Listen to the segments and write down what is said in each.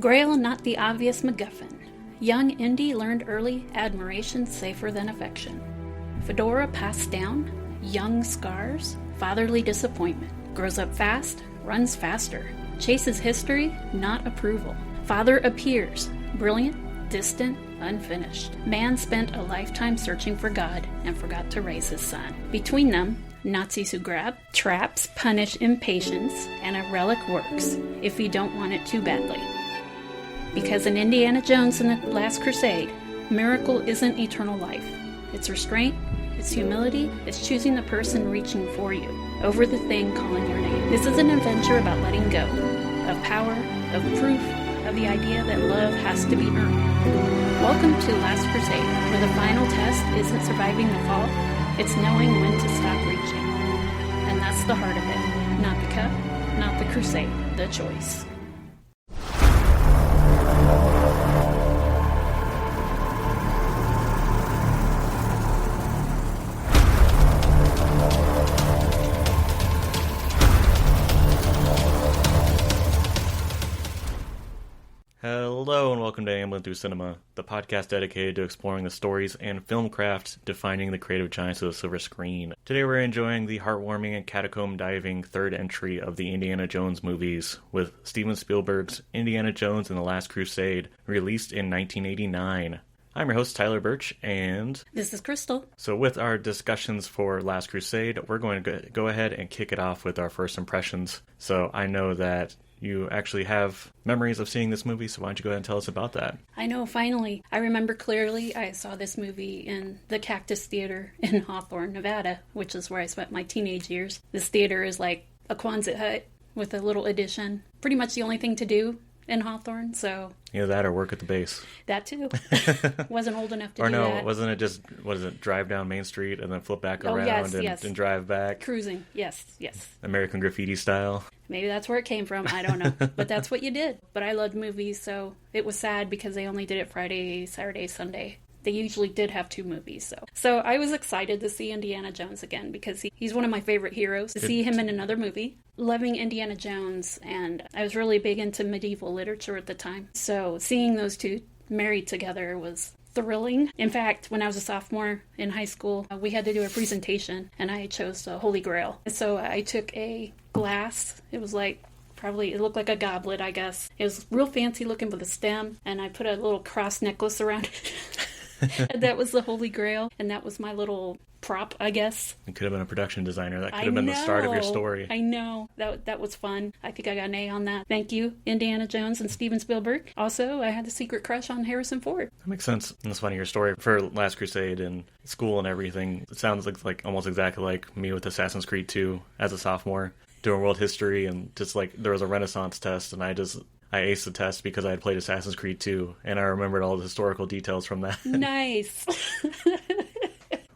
Grail, not the obvious MacGuffin. Young Indy learned early, admiration safer than affection. Fedora passed down, young scars, fatherly disappointment. Grows up fast, runs faster. Chases history, not approval. Father appears, brilliant, distant, unfinished. Man spent a lifetime searching for God and forgot to raise his son. Between them, Nazis who grab, traps, punish impatience, and a relic works if you don't want it too badly. Because in Indiana Jones and the Last Crusade, miracle isn't eternal life. It's restraint, it's humility, it's choosing the person reaching for you, over the thing calling your name. This is an adventure about letting go, of power, of proof, of the idea that love has to be earned. Welcome to Last Crusade, where the final test isn't surviving the fall, it's knowing when to stop reaching. And that's the heart of it. Not the cup, not the crusade, the choice. Hello and welcome to Ambling Through Cinema, the podcast dedicated to exploring the stories and film craft defining the creative giants of the silver screen. Today we're enjoying the heartwarming and catacomb-diving third entry of the Indiana Jones movies, with Steven Spielberg's Indiana Jones and the Last Crusade, released in 1989. I'm your host, Tyler Birch, and... This is Crystal. So with our discussions for Last Crusade, we're going to go ahead and kick it off with our first impressions. So I know that you actually have memories of seeing this movie, so why don't you go ahead and tell us about that? I know, finally. I remember clearly I saw this movie in the Cactus Theater in Hawthorne, Nevada, which is where I spent my teenage years. This theater is like a Quonset hut with a little addition. Pretty much the only thing to do in Hawthorne, so... Either that or work at the base. That too. Wasn't old enough to or do no, that. wasn't it just, drive down Main Street and then flip back around and drive back? Cruising, yes. American Graffiti style. Maybe that's where it came from, I don't know. But that's what you did. But I loved movies, so it was sad because they only did it Friday, Saturday, Sunday. They usually did have two movies, so I was excited to see Indiana Jones again because he's one of my favorite heroes. To see him in another movie. Loving Indiana Jones, and I was really big into medieval literature at the time. So seeing those two married together was thrilling. In fact, when I was a sophomore in high school, we had to do a presentation, and I chose the Holy Grail. So I took a glass. It was like... it looked like a goblet, I guess. It was real fancy looking with a stem, and I put a little cross necklace around it. And that was the Holy Grail, and that was my little prop, I guess. You could have been a production designer. That could have been the start of your story. I know. That was fun. I think I got an A on that. Thank you, Indiana Jones and Steven Spielberg. Also, I had a secret crush on Harrison Ford. That makes sense. And it's funny, your story for Last Crusade and school and everything. It sounds like almost exactly like me with Assassin's Creed 2 as a sophomore, doing world history, and just like there was a Renaissance test, and I aced the test because I had played Assassin's Creed 2, and I remembered all the historical details from that. Nice.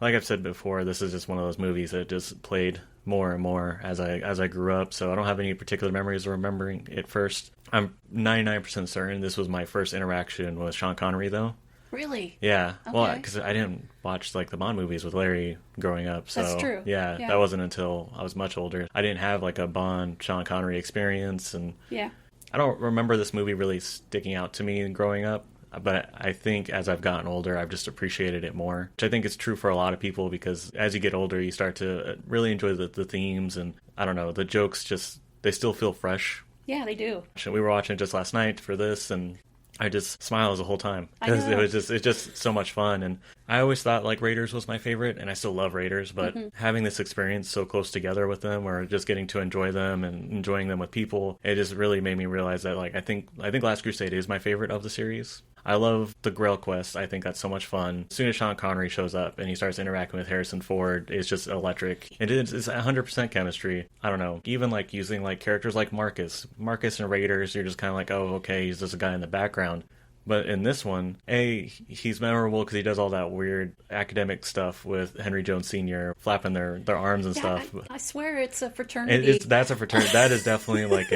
Like I've said before, this is just one of those movies that just played more and more as I grew up, so I don't have any particular memories of remembering it first. I'm 99% certain this was my first interaction with Sean Connery, though. Really? Yeah. Okay. Well, because I didn't watch like the Bond movies with Larry growing up. So, that's true. Yeah, that wasn't until I was much older. I didn't have like a Bond Sean Connery experience, and yeah. I don't remember this movie really sticking out to me growing up, but I think as I've gotten older, I've just appreciated it more, which I think is true for a lot of people because as you get older, you start to really enjoy the themes, and I don't know, the jokes they still feel fresh. Yeah, they do. We were watching it just last night for this, and I just smiled the whole time because it's just so much fun. And I always thought like Raiders was my favorite, and I still love Raiders, but having this experience so close together with them, or just getting to enjoy them and enjoying them with people, it just really made me realize that like I think Last Crusade is my favorite of the series. I love the Grail quest. I think that's so much fun. As soon as Sean Connery shows up and he starts interacting with Harrison Ford, it's just electric. It's 100% chemistry. I don't know. Even like using like characters like Marcus and Raiders, you're just kind of like, oh, okay, he's just a guy in the background. But in this one, he's memorable because he does all that weird academic stuff with Henry Jones Sr. flapping their arms and stuff. I swear it's a fraternity. That's a fraternity. That is definitely like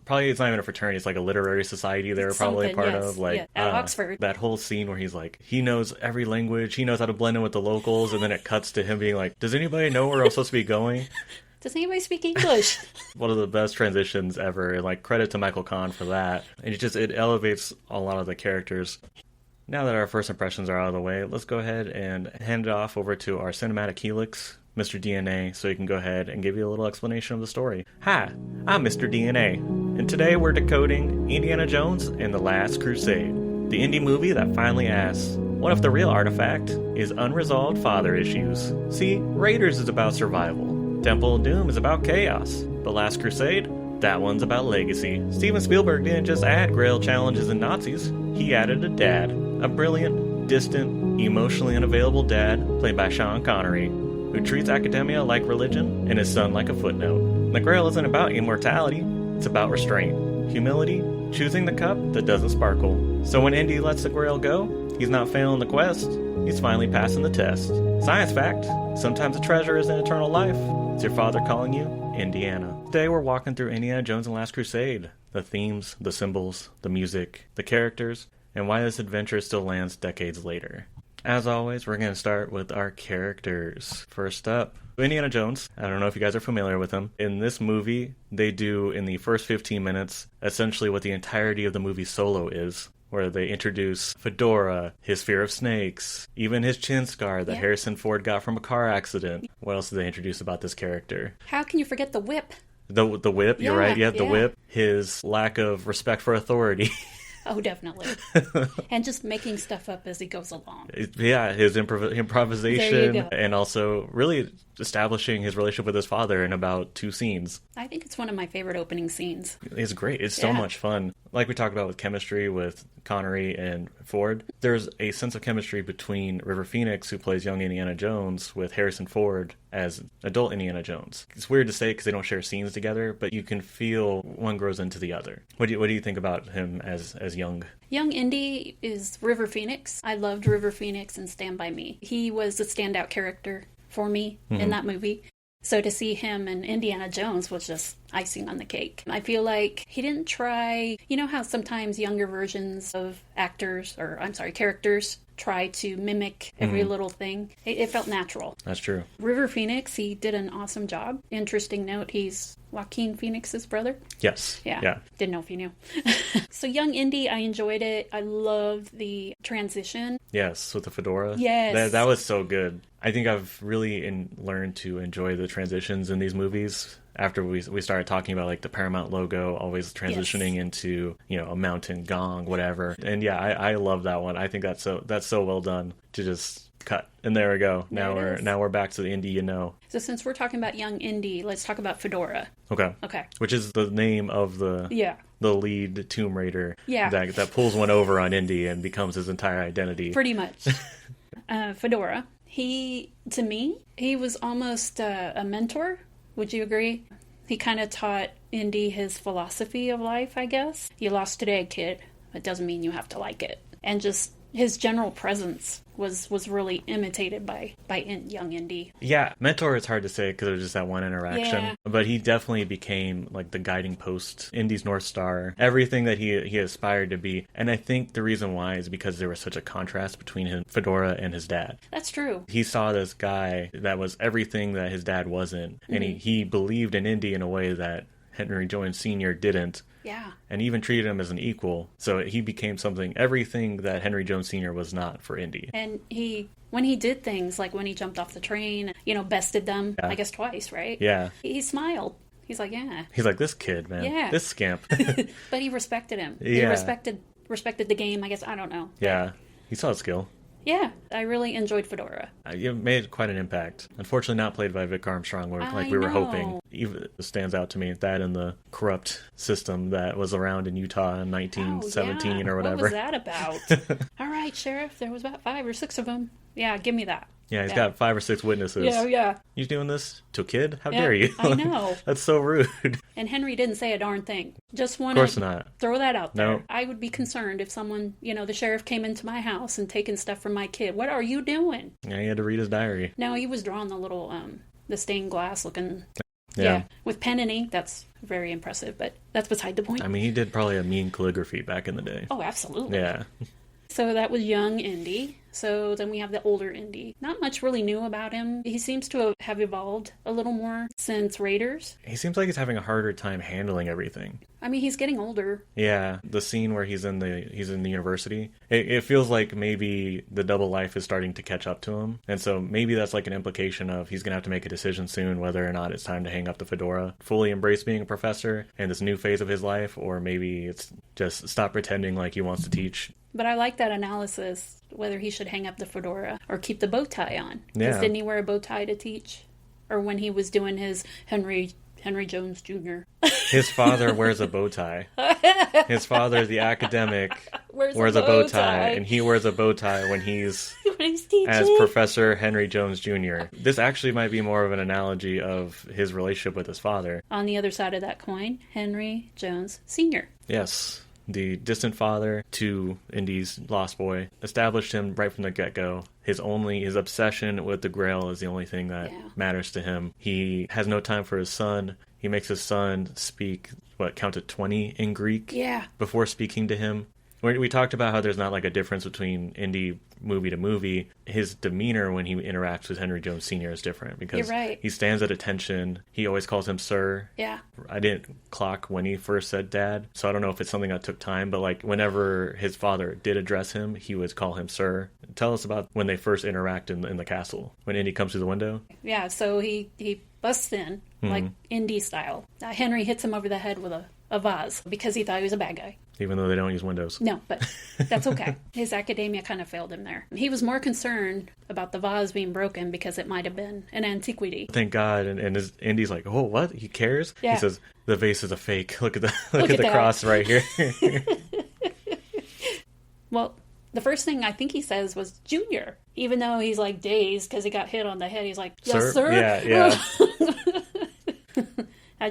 probably it's not even a fraternity. It's like a literary society they were probably a part of. Like at Oxford. That whole scene where he's like, he knows every language. He knows how to blend in with the locals. And then it cuts to him being like, does anybody know where I'm supposed to be going? Does anybody speak English? One of the best transitions ever. Like, credit to Michael Kahn for that. And it elevates a lot of the characters. Now that our first impressions are out of the way, let's go ahead and hand it off over to our cinematic helix, Mr. DNA, so he can go ahead and give you a little explanation of the story. Hi, I'm Mr. DNA, and today we're decoding Indiana Jones and the Last Crusade, the indie movie that finally asks, what if the real artifact is unresolved father issues? See, Raiders is about survival, Temple of Doom is about chaos, but Last Crusade? That one's about legacy. Steven Spielberg didn't just add Grail challenges and Nazis, he added a dad. A brilliant, distant, emotionally unavailable dad, played by Sean Connery, who treats academia like religion and his son like a footnote. The Grail isn't about immortality, it's about restraint, humility, choosing the cup that doesn't sparkle. So when Indy lets the Grail go, he's not failing the quest, he's finally passing the test. Science fact, sometimes a treasure is an eternal life. It's your father calling you, Indiana. Today we're walking through Indiana Jones and Last Crusade. The themes, the symbols, the music, the characters, and why this adventure still lands decades later. As always, we're going to start with our characters. First up, Indiana Jones. I don't know if you guys are familiar with him. In this movie, they do, in the first 15 minutes, essentially what the entirety of the movie Solo is, where they introduce Fedora, his fear of snakes, even his chin scar that Harrison Ford got from a car accident. What else did they introduce about this character? How can you forget the whip? The whip, you're right. Yeah, the whip. His lack of respect for authority. Oh, definitely. And just making stuff up as he goes along. Yeah, his improvisation, and also really establishing his relationship with his father in about 2 scenes. I think it's one of my favorite opening scenes. It's great. It's so much fun. Like we talked about with chemistry with Connery and Ford, there's a sense of chemistry between River Phoenix, who plays young Indiana Jones, with Harrison Ford as adult Indiana Jones. It's weird to say because they don't share scenes together, but you can feel one grows into the other. What do you think about him as young? Young Indy is River Phoenix. I loved River Phoenix and Stand By Me. He was a standout character for me in that movie. So to see him and Indiana Jones was just icing on the cake. I feel like he didn't try, you know how sometimes younger versions of characters try to mimic every little thing? It felt natural. That's true. River Phoenix, he did an awesome job. Interesting note, he's Joaquin Phoenix's brother. Yes. Yeah. Didn't know if you knew. So young Indy, I enjoyed it. I loved the transition. Yes, with the fedora. Yes. That was so good. I think I've really learned to enjoy the transitions in these movies after we started talking about like the Paramount logo always transitioning into, you know, a mountain gong, whatever. And yeah, I love that one. I think that's so well done to just cut. And there we go. Now we're back to the Indy, you know. So since we're talking about young Indy, let's talk about Fedora. Okay. Which is the name of the lead Tomb Raider that pulls one over on Indy and becomes his entire identity. Pretty much. Fedora. To me, he was almost a mentor. Would you agree? He kind of taught Indy his philosophy of life, I guess. You lost today, kid. It doesn't mean you have to like it. And just his general presence was really imitated by young Indy. Yeah, mentor is hard to say because it was just that one interaction. Yeah. But he definitely became like the guiding post, Indy's North Star, everything that he aspired to be. And I think the reason why is because there was such a contrast between Fedora and his dad. That's true. He saw this guy that was everything that his dad wasn't. And he believed in Indy in a way that Henry Jones Sr. didn't. Yeah. And even treated him as an equal. So he became everything that Henry Jones Sr. was not for Indy. And when he did things, like when he jumped off the train, bested them, I guess twice, right? Yeah. He smiled. He's like, yeah. He's like, this kid, man. Yeah. This scamp. But he respected him. Yeah. He respected the game, I guess. I don't know. Yeah. He saw his skill. Yeah, I really enjoyed Fedora. You made quite an impact. Unfortunately, not played by Vic Armstrong, like we were hoping. Even stands out to me that in the corrupt system that was around in Utah in 1917 or whatever. What was that about? All right, Sheriff, there was about 5 or 6 of them. Yeah, give me that. Yeah, he's got 5 or 6 witnesses. Yeah. You doing this to a kid? How dare you? I know. That's so rude. And Henry didn't say a darn thing. Just want to throw that out there. No. I would be concerned if someone, the sheriff came into my house and taken stuff from my kid. What are you doing? Yeah, he had to read his diary. No, he was drawing the little, the stained glass looking... Yeah. With pen and ink, that's very impressive, but that's beside the point. I mean, he did probably a mean calligraphy back in the day. Oh, absolutely. Yeah. So that was young Indy. So then we have the older Indy. Not much really new about him. He seems to have evolved a little more since Raiders. He seems like he's having a harder time handling everything. I mean, he's getting older. Yeah, the scene where he's in the university, it feels like maybe the double life is starting to catch up to him. And so maybe that's like an implication of he's going to have to make a decision soon whether or not it's time to hang up the fedora, fully embrace being a professor in this new phase of his life, or maybe it's just stop pretending like he wants to teach. But I like that analysis, whether he should hang up the fedora or keep the bow tie on. Yeah. Didn't he wear a bow tie to teach? Or when he was doing his Henry Jones Jr. His father wears a bow tie. His father, the academic, wears a bow tie, and he wears a bow tie when he's teaching. As Professor Henry Jones Jr. This actually might be more of an analogy of his relationship with his father. On the other side of that coin, Henry Jones Sr. Yes. The distant father to Indy's lost boy established him right from the get-go. His obsession with the Grail is the only thing that matters to him. He has no time for his son. He makes his son speak, count to 20 in Greek before speaking to him. We talked about how there's not like a difference between Indy movie to movie. His demeanor when he interacts with Henry Jones Sr. is different because he stands at attention. He always calls him sir. Yeah. I didn't clock when he first said dad, so I don't know if it's something that took time, but like whenever his father did address him, he would call him sir. Tell us about when they first interact in the castle, when Indy comes through the window. Yeah, so he busts in, like Indy style. Henry hits him over the head with a vase because he thought he was a bad guy. Even though they don't use windows. No, but that's okay. His academia kind of failed him there. He was more concerned about the vase being broken because it might have been an antiquity. Thank God. And Indy's like, oh, what? He cares? Yeah. He says, the vase is a fake. Look at the cross right here. Well, the first thing I think he says was Junior. Even though he's like dazed because he got hit on the head. He's like, yes, sir? Yeah.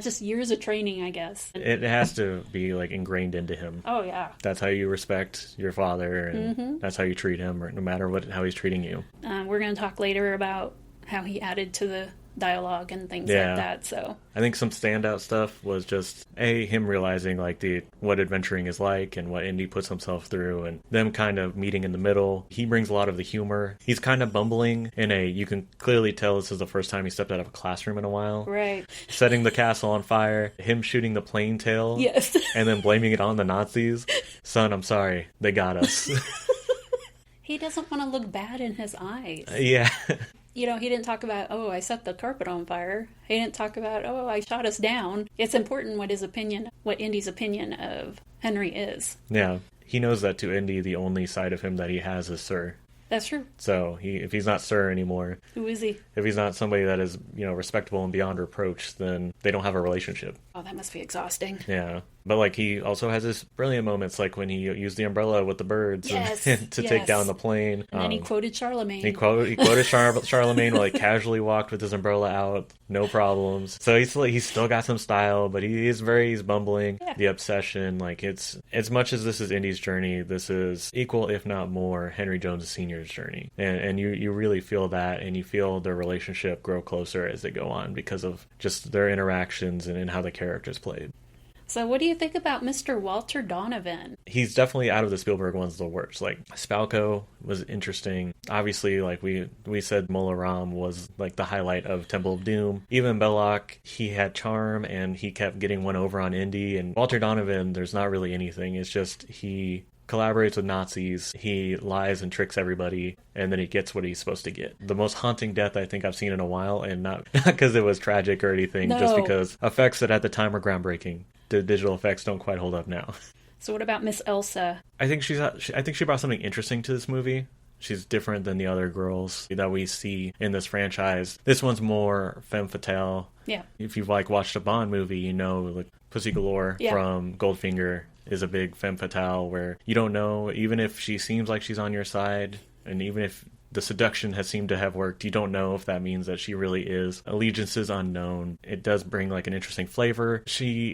Just years of training, I guess. It has to be like ingrained into him. Oh, yeah. That's how you respect your father, and that's how you treat him, or no matter how he's treating you. We're going to talk later about how he added to the dialogue and things like that. So I think some standout stuff was just him realizing like what adventuring is like and what Indy puts himself through, and them kind of meeting in the middle. He brings a lot of the humor. He's kind of bumbling you can clearly tell this is the first time he stepped out of a classroom in a while. Right. Setting the castle on fire, him shooting the plane tail. Yes. And then blaming it on the Nazis. Son, I'm sorry. They got us. He doesn't want to look bad in his eyes. Yeah. He didn't talk about, I set the carpet on fire. He didn't talk about, I shot us down. It's important what Indy's opinion of Henry is. Yeah. He knows that to Indy, the only side of him that he has is Sir. That's true. So if he's not Sir anymore... Who is he? If he's not somebody that is, respectable and beyond reproach, then they don't have a relationship. Oh, that must be exhausting. Yeah. But, he also has this brilliant moments, like when he used the umbrella with the birds to take down the plane. And then he quoted Charlemagne. He quoted Charlemagne, casually walked with his umbrella out, no problems. So he's still got some style, but he's bumbling. Yeah. The obsession, it's as much as this is Indy's journey, this is equal, if not more, Henry Jones Sr.'s journey. And you really feel that, and you feel their relationship grow closer as they go on because of just their interactions and how the characters played. So what do you think about Mr. Walter Donovan? He's definitely out of the Spielberg ones the worst. Spalko was interesting. Obviously, we said Mola Ram was the highlight of Temple of Doom. Even Belloc, he had charm and he kept getting one over on Indy. And Walter Donovan, there's not really anything. It's just he collaborates with Nazis, he lies and tricks everybody, and then he gets what he's supposed to get. The most haunting death I think I've seen in a while, and not because it was tragic or anything, just because effects that at the time were groundbreaking. The digital effects don't quite hold up now. So what about Miss Elsa? I think she brought something interesting to this movie. She's different than the other girls that we see in this franchise. This one's more femme fatale. Yeah. If you've watched a Bond movie, Pussy Galore from Goldfinger is a big femme fatale where you don't know, even if she seems like she's on your side, and even if the seduction has seemed to have worked, you don't know if that means that she really is. Allegiance is unknown. It does bring an interesting flavor.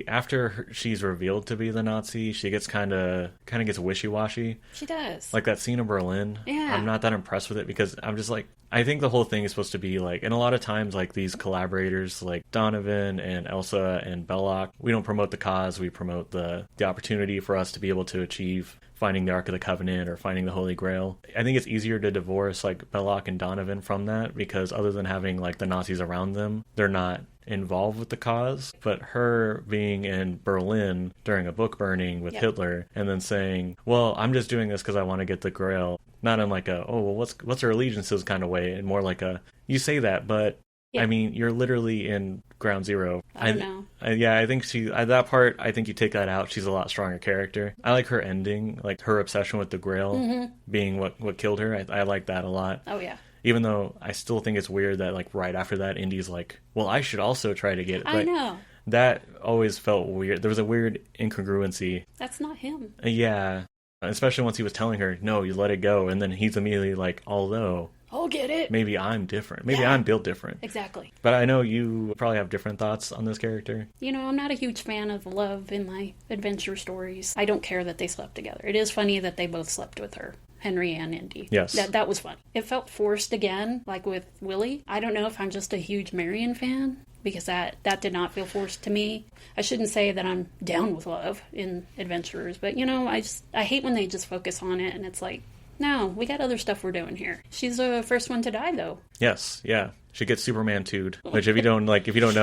After she's revealed to be the Nazi, she gets kind of gets wishy-washy. She does. Like that scene in Berlin. Yeah. I'm not that impressed with it because I'm just I think the whole thing is supposed to be like, and a lot of times like these collaborators like Donovan and Elsa and Belloc, we don't promote the cause, we promote the opportunity for us to be able to achieve finding the Ark of the Covenant or finding the Holy Grail. I think it's easier to divorce like Belloc and Donovan from that, because other than having like the Nazis around them, they're not involved with the cause. But her being in Berlin during a book burning with Hitler and then saying, well, I'm just doing this because I want to get the Grail, not in like a, oh, well, what's her allegiances kind of way, and more like a, you say that, but I mean, you're literally in ground zero. I don't know. I think at that part, I think you take that out, she's a lot stronger character. I like her ending, like her obsession with the Grail being what killed her. I like that a lot. Oh, yeah. Even though I still think it's weird that like right after that, Indy's like, well, I should also try to get it. I know. That always felt weird. There was a weird incongruency. That's not him. Yeah. Especially once he was telling her, no, you let it go. And then he's immediately like, although I'll get it. maybe I'm different. Maybe I'm built different. Exactly. But I know you probably have different thoughts on this character. You know, I'm not a huge fan of love in my adventure stories. I don't care that they slept together. It is funny that they both slept with her. Henry and Indy. Yes. That was fun. It felt forced again, like with Willie. I don't know if I'm just a huge Marion fan, because that did not feel forced to me. I shouldn't say that I'm down with love in adventurers, but you know, I hate when they just focus on it and it's like, no, we got other stuff we're doing here. She's the first one to die, though. Yes, yeah. She gets Superman 2'd, which if you don't know,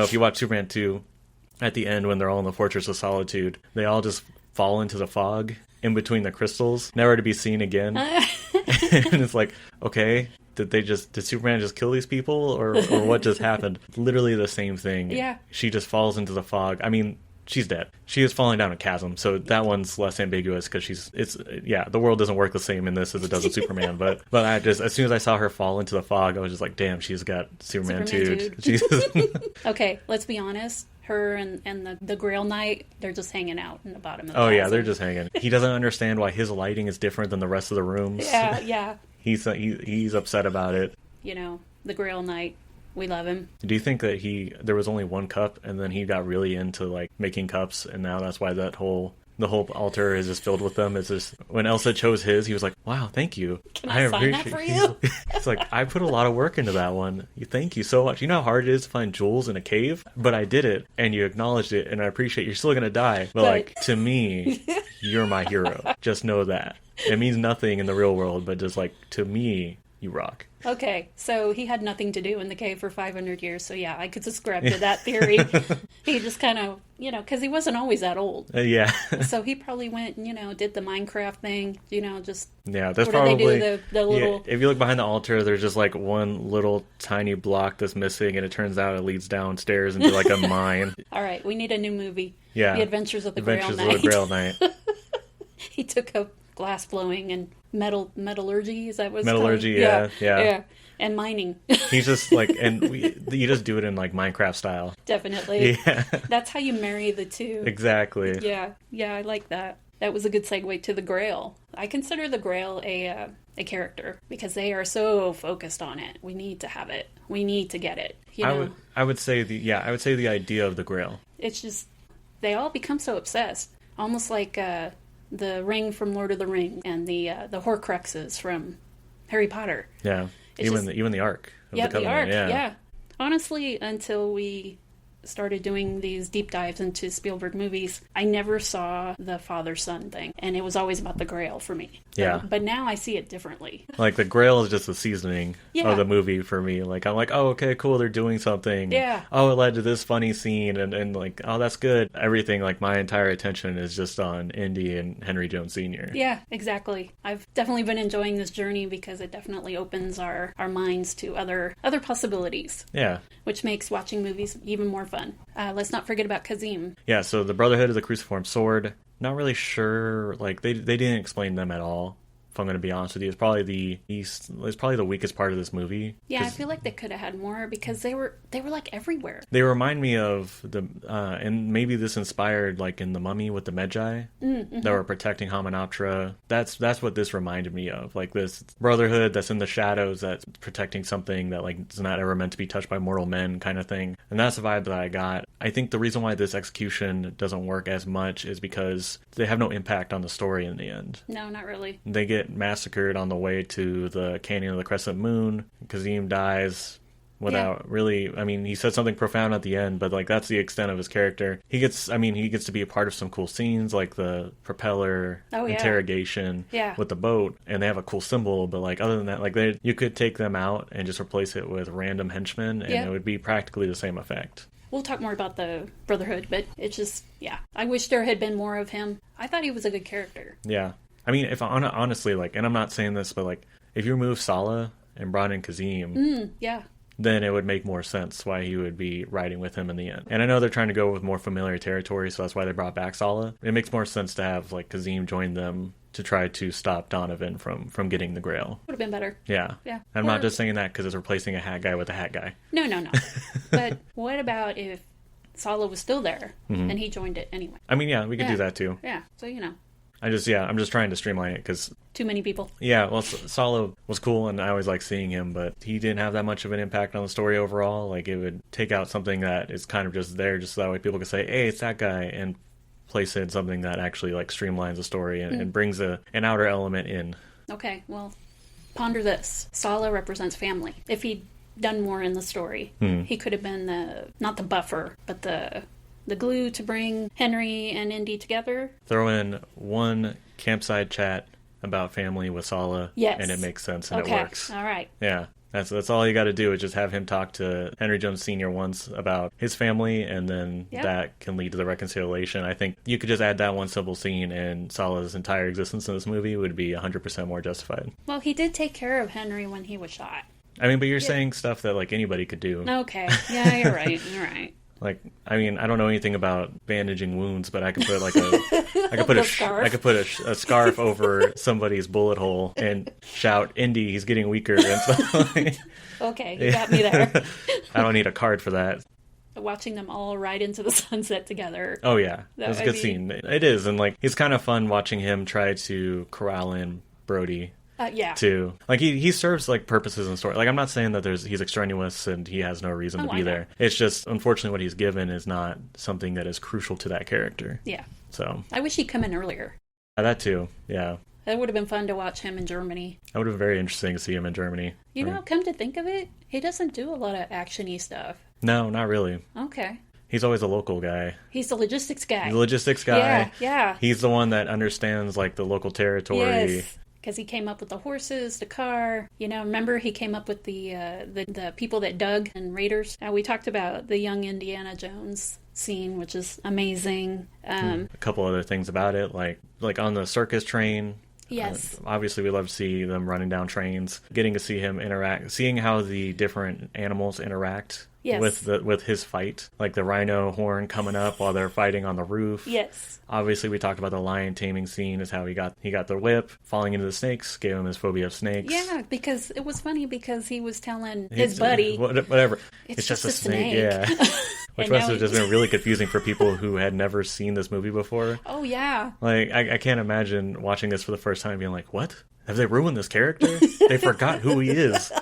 if you watch Superman 2, at the end when they're all in the Fortress of Solitude, they all just fall into the fog in between the crystals, never to be seen again. And it's like, okay, did Superman just kill these people, or what just happened? Literally the same thing. Yeah. She just falls into the fog. I mean, she's dead. She is falling down a chasm, so that one's less ambiguous because the world doesn't work the same in this as it does with Superman. But I just, as soon as I saw her fall into the fog, I was just like, damn, she's got Superman 2'd. Jesus. Okay, let's be honest. Her and the Grail Knight, they're just hanging out in the bottom of the chasm. yeah, they're just hanging. He doesn't understand why his lighting is different than the rest of the rooms. Yeah. He's upset about it. You know, the Grail Knight. We love him. Do you think that there was only one cup and then he got really into like making cups, and now that's why the whole altar is just filled with them? It's just, when Elsa chose his, he was like, wow, thank you. Can I sign that for you? It's like, I put a lot of work into that one. Thank you so much. You know how hard it is to find jewels in a cave? But I did it, and you acknowledged it, and I appreciate it. You're still going to die. But like, to me, you're my hero. Just know that. It means nothing in the real world, but just like, to me, you rock. Okay, so he had nothing to do in the cave for 500 years, so yeah, I could subscribe to that theory. He just kind of, because he wasn't always that old. Yeah. So he probably went, did the Minecraft thing, just... Yeah, that's probably... They do the little... Yeah, if you look behind the altar, there's just like one little tiny block that's missing, and it turns out it leads downstairs into like a mine. All right, we need a new movie. Yeah. The Adventures of the Grail Knight. Adventures of the Grail Knight. He took up glass blowing and metallurgy, is that what it's metallurgy, called? Yeah. And mining. He's just like, you just do it in like Minecraft style. Definitely. Yeah. That's how you marry the two. Exactly. Yeah, I like that. That was a good segue to the Grail. I consider the Grail a character because they are so focused on it. We need to have it. We need to get it. I would say the idea of the Grail. It's just, they all become so obsessed. Almost like the ring from Lord of the Rings and the Horcruxes from Harry Potter. Yeah. Even the Ark of the Covenant. The Ark, yeah. Honestly, until we started doing these deep dives into Spielberg movies, I never saw the father-son thing, and it was always about the Grail for me. Yeah. But now I see it differently. Like, the Grail is just the seasoning of the movie for me. Like, I'm like, oh, okay, cool, they're doing something. Yeah. Oh, it led to this funny scene, and like, oh, that's good. Everything, like, my entire attention is just on Indy and Henry Jones Sr. Yeah, exactly. I've definitely been enjoying this journey because it definitely opens our minds to other possibilities. Yeah. Which makes watching movies even more fun. Let's not forget about Kazim. Yeah, so the Brotherhood of the Cruciform Sword. Not really sure. Like, they didn't explain them at all, if I'm going to be honest with you. It's probably the weakest part of this movie. Yeah, I feel like they could have had more because they were like everywhere. They remind me of and maybe this inspired like in The Mummy with the Magi that were protecting Hamunaptra. That's what this reminded me of. Like this brotherhood that's in the shadows that's protecting something that like is not ever meant to be touched by mortal men kind of thing. And that's the vibe that I got. I think the reason why this execution doesn't work as much is because they have no impact on the story in the end. No, not really. They get get massacred on the way to the Canyon of the Crescent Moon. Kazim dies without really, I mean, he said something profound at the end, but like that's the extent of his character. He gets to be a part of some cool scenes, like the propeller interrogation with the boat, and they have a cool symbol, but like other than that, like you could take them out and just replace it with random henchmen, and it would be practically the same effect. We'll talk more about the Brotherhood, but it's just, I wish there had been more of him. I thought he was a good character. Yeah. I mean, if honestly, like, and I'm not saying this, but like, if you remove Sallah and brought in Kazim, then it would make more sense why he would be riding with him in the end. And I know they're trying to go with more familiar territory, so that's why they brought back Sallah. It makes more sense to have, like, Kazim join them to try to stop Donovan from getting the Grail. Would have been better. Yeah. I'm not just saying that because it's replacing a hat guy with a hat guy. No. But what about if Sallah was still there and he joined it anyway? I mean, we could do that too. Yeah, so I'm just trying to streamline it because... Too many people. Yeah, well, Sallah was cool, and I always like seeing him, but he didn't have that much of an impact on the story overall. Like, it would take out something that is kind of just there, just so that way people could say, hey, it's that guy, and place in something that actually, like, streamlines the story and brings an outer element in. Okay, well, ponder this. Sallah represents family. If he'd done more in the story, he could have been not the buffer, but the glue to bring Henry and Indy together. Throw in one campsite chat about family with Sallah, and it makes sense and it works. All right. Yeah, that's all you got to do is just have him talk to Henry Jones Sr. once about his family, and then that can lead to the reconciliation. I think you could just add that one simple scene, and Salah's entire existence in this movie would be 100% more justified. Well, he did take care of Henry when he was shot. I mean, but you're saying stuff that like anybody could do. Okay. Yeah, you're right. You're right. Like, I mean, I don't know anything about bandaging wounds, but I could put like I could put a scarf over somebody's bullet hole and shout, "Indy, he's getting weaker." And stuff. Okay, you got me there. I don't need a card for that. Watching them all ride into the sunset together. Oh yeah, that's a good scene. It is, and like it's kind of fun watching him try to corral in Brody. Too. Like he serves like purposes in the story. Like I'm not saying that he's extraneous and he has no reason to be there. It's just unfortunately what he's given is not something that is crucial to that character. Yeah. So I wish he'd come in earlier. That too. Yeah. It would have been fun to watch him in Germany. That would have been very interesting to see him in Germany. You know, come to think of it, he doesn't do a lot of action-y stuff. No, not really. Okay. He's always a local guy. He's the logistics guy. He's the logistics guy. Yeah. He's the one that understands like the local territory. Yes. Because he came up with the horses, the car. You know, remember he came up with the people that dug and raiders. We talked about the young Indiana Jones scene, which is amazing. A couple other things about it, like on the circus train. Yes. Obviously, we love to see them running down trains. Getting to see him interact, seeing how the different animals interact. Yes. With his fight, like the rhino horn coming up while they're fighting on the roof. Yes. Obviously, we talked about the lion taming scene, is how he got the whip, falling into the snakes, gave him his phobia of snakes. Yeah, because it was funny because he was telling his buddy, whatever, it's just a snake. Yeah. Which must have just been really confusing for people who had never seen this movie before. Oh yeah. Like I can't imagine watching this for the first time and being like, what? Have they ruined this character? They forgot who he is.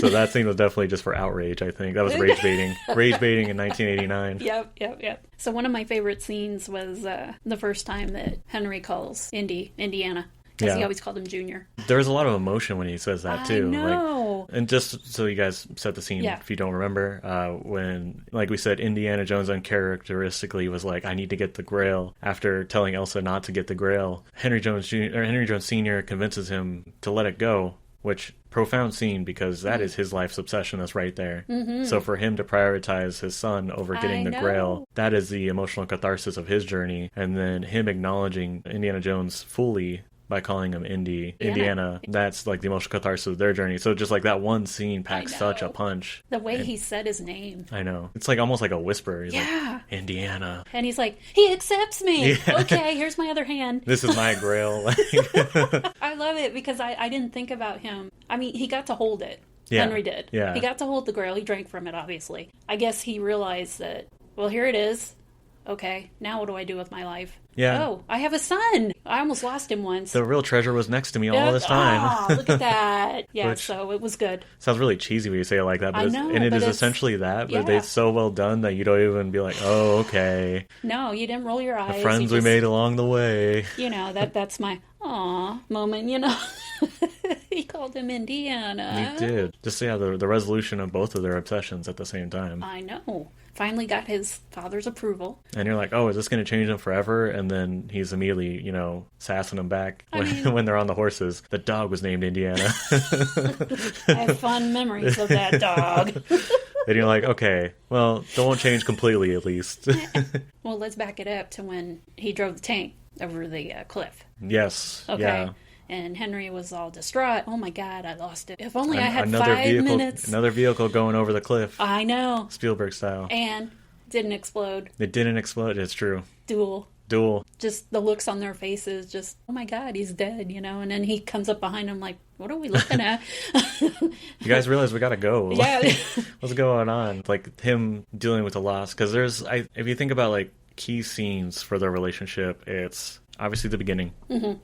So that scene was definitely just for outrage, I think. That was rage baiting. Rage baiting in 1989. Yep. So one of my favorite scenes was the first time that Henry calls Indiana. Because he always called him Junior. There's a lot of emotion when he says that, too. I know. Like, and just so you guys set the scene, if you don't remember, when, like we said, Indiana Jones uncharacteristically was like, I need to get the Grail. After telling Elsa not to get the Grail, Henry Jones Sr. convinces him to let it go. Which, profound scene, because that is his life's obsession that's right there. Mm-hmm. So for him to prioritize his son over getting the Grail, that is the emotional catharsis of his journey. And then him acknowledging Indiana Jones fully by calling him Indiana, that's like the emotional catharsis of their journey. So just like that one scene packs such a punch. The way he said his name. I know. It's like almost like a whisper. He's like, Indiana. And he's like, he accepts me. Yeah. Okay, here's my other hand. This is my Grail. I love it because I didn't think about him. I mean, he got to hold it. Yeah. Henry did. Yeah. He got to hold the Grail. He drank from it, obviously. I guess he realized that, well, here it is. Okay, now what do I do with my life? Yeah. Oh, I have a son. I almost lost him once. The real treasure was next to me all this time. Oh, look at that. Yeah, so it was good. Sounds really cheesy when you say it like that. But I know. And it is essentially that, but it's so well done that you don't even be like, oh, okay. No, you didn't roll your eyes. The friends we made along the way. You know, that's my, aw moment, He called him Indiana. He did. Just, yeah, the resolution of both of their obsessions at the same time. I know. Finally got his father's approval. And you're like, oh, is this going to change him forever? And then he's immediately, sassing him back when they're on the horses. The dog was named Indiana. I have fond memories of that dog. And you're like, okay, well, it won't change completely at least. Well, let's back it up to when he drove the tank over the cliff. Yes. Okay. Yeah. And Henry was all distraught. Oh my God, I lost it. If only I had 5 minutes. Another vehicle going over the cliff. I know. Spielberg style. And didn't explode. It didn't explode, it's true. Duel. Just the looks on their faces, just, oh my God, he's dead, And then he comes up behind him like, what are we looking at? You guys realize we gotta go. Yeah. What's going on? Like him dealing with the loss. Because if you think about like key scenes for their relationship, it's obviously the beginning. Mm-hmm.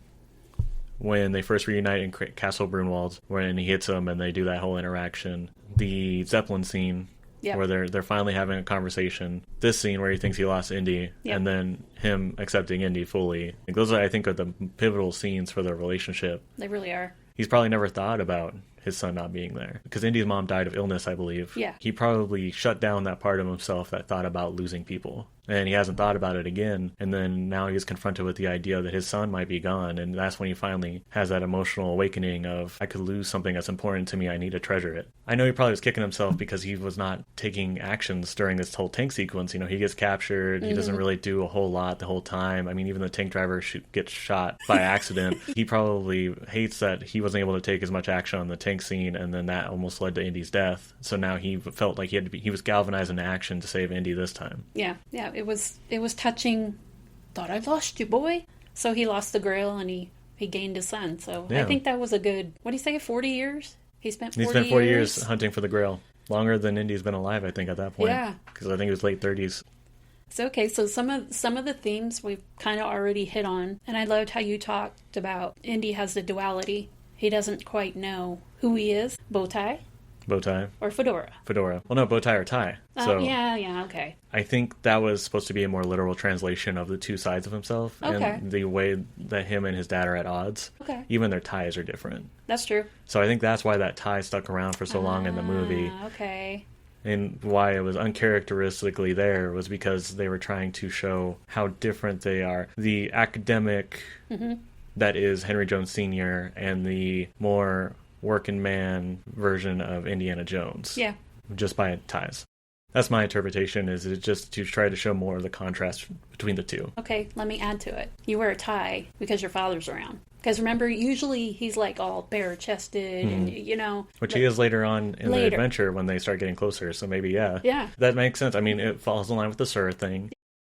When they first reunite in Castle Brunwald, when he hits him and they do that whole interaction. The Zeppelin scene, yep, where they're finally having a conversation. This scene where he thinks he lost Indy, yep, and then him accepting Indy fully. Like, those, I think, are the pivotal scenes for their relationship. They really are. He's probably never thought about his son not being there. Because Indy's mom died of illness, I believe. Yeah. He probably shut down that part of himself that thought about losing people. And he hasn't thought about it again. And then now he's confronted with the idea that his son might be gone. And that's when he finally has that emotional awakening of, I could lose something that's important to me. I need to treasure it. I know he probably was kicking himself because he was not taking actions during this whole tank sequence. He gets captured. Mm-hmm. He doesn't really do a whole lot the whole time. I mean, even the tank driver gets shot by accident. He probably hates that he wasn't able to take as much action on the tank scene. And then that almost led to Indy's death. So now he felt like he was galvanized into action to save Indy this time. Yeah. It was touching. Thought I lost you, boy. So he lost the Grail and he gained his son. So yeah. I think that was a good, what do you say, 40 years? He spent 40 years hunting for the Grail. Longer than Indy's been alive, I think, at that point. Yeah. Because I think it was late 30s. So, okay, so some of the themes we've kind of already hit on. And I loved how you talked about Indy has the duality. He doesn't quite know who he is. Bow tie. Or fedora. Well, no, bow tie or tie. So yeah, okay. I think that was supposed to be a more literal translation of the two sides of himself. Okay. And the way that him and his dad are at odds. Okay. Even their ties are different. That's true. So I think that's why that tie stuck around for so long in the movie. Okay. And why it was uncharacteristically there was because they were trying to show how different they are. The academic that is Henry Jones Sr. and the more working man version of Indiana Jones. Yeah. Just by ties. That's my interpretation, is it just to try to show more of the contrast between the two. Okay, let me add to it. You wear a tie because your father's around. Because remember, usually he's like all bare-chested and, Which he is later on in the adventure when they start getting closer, so maybe, yeah. Yeah. That makes sense. I mean, it falls in line with the Sir thing.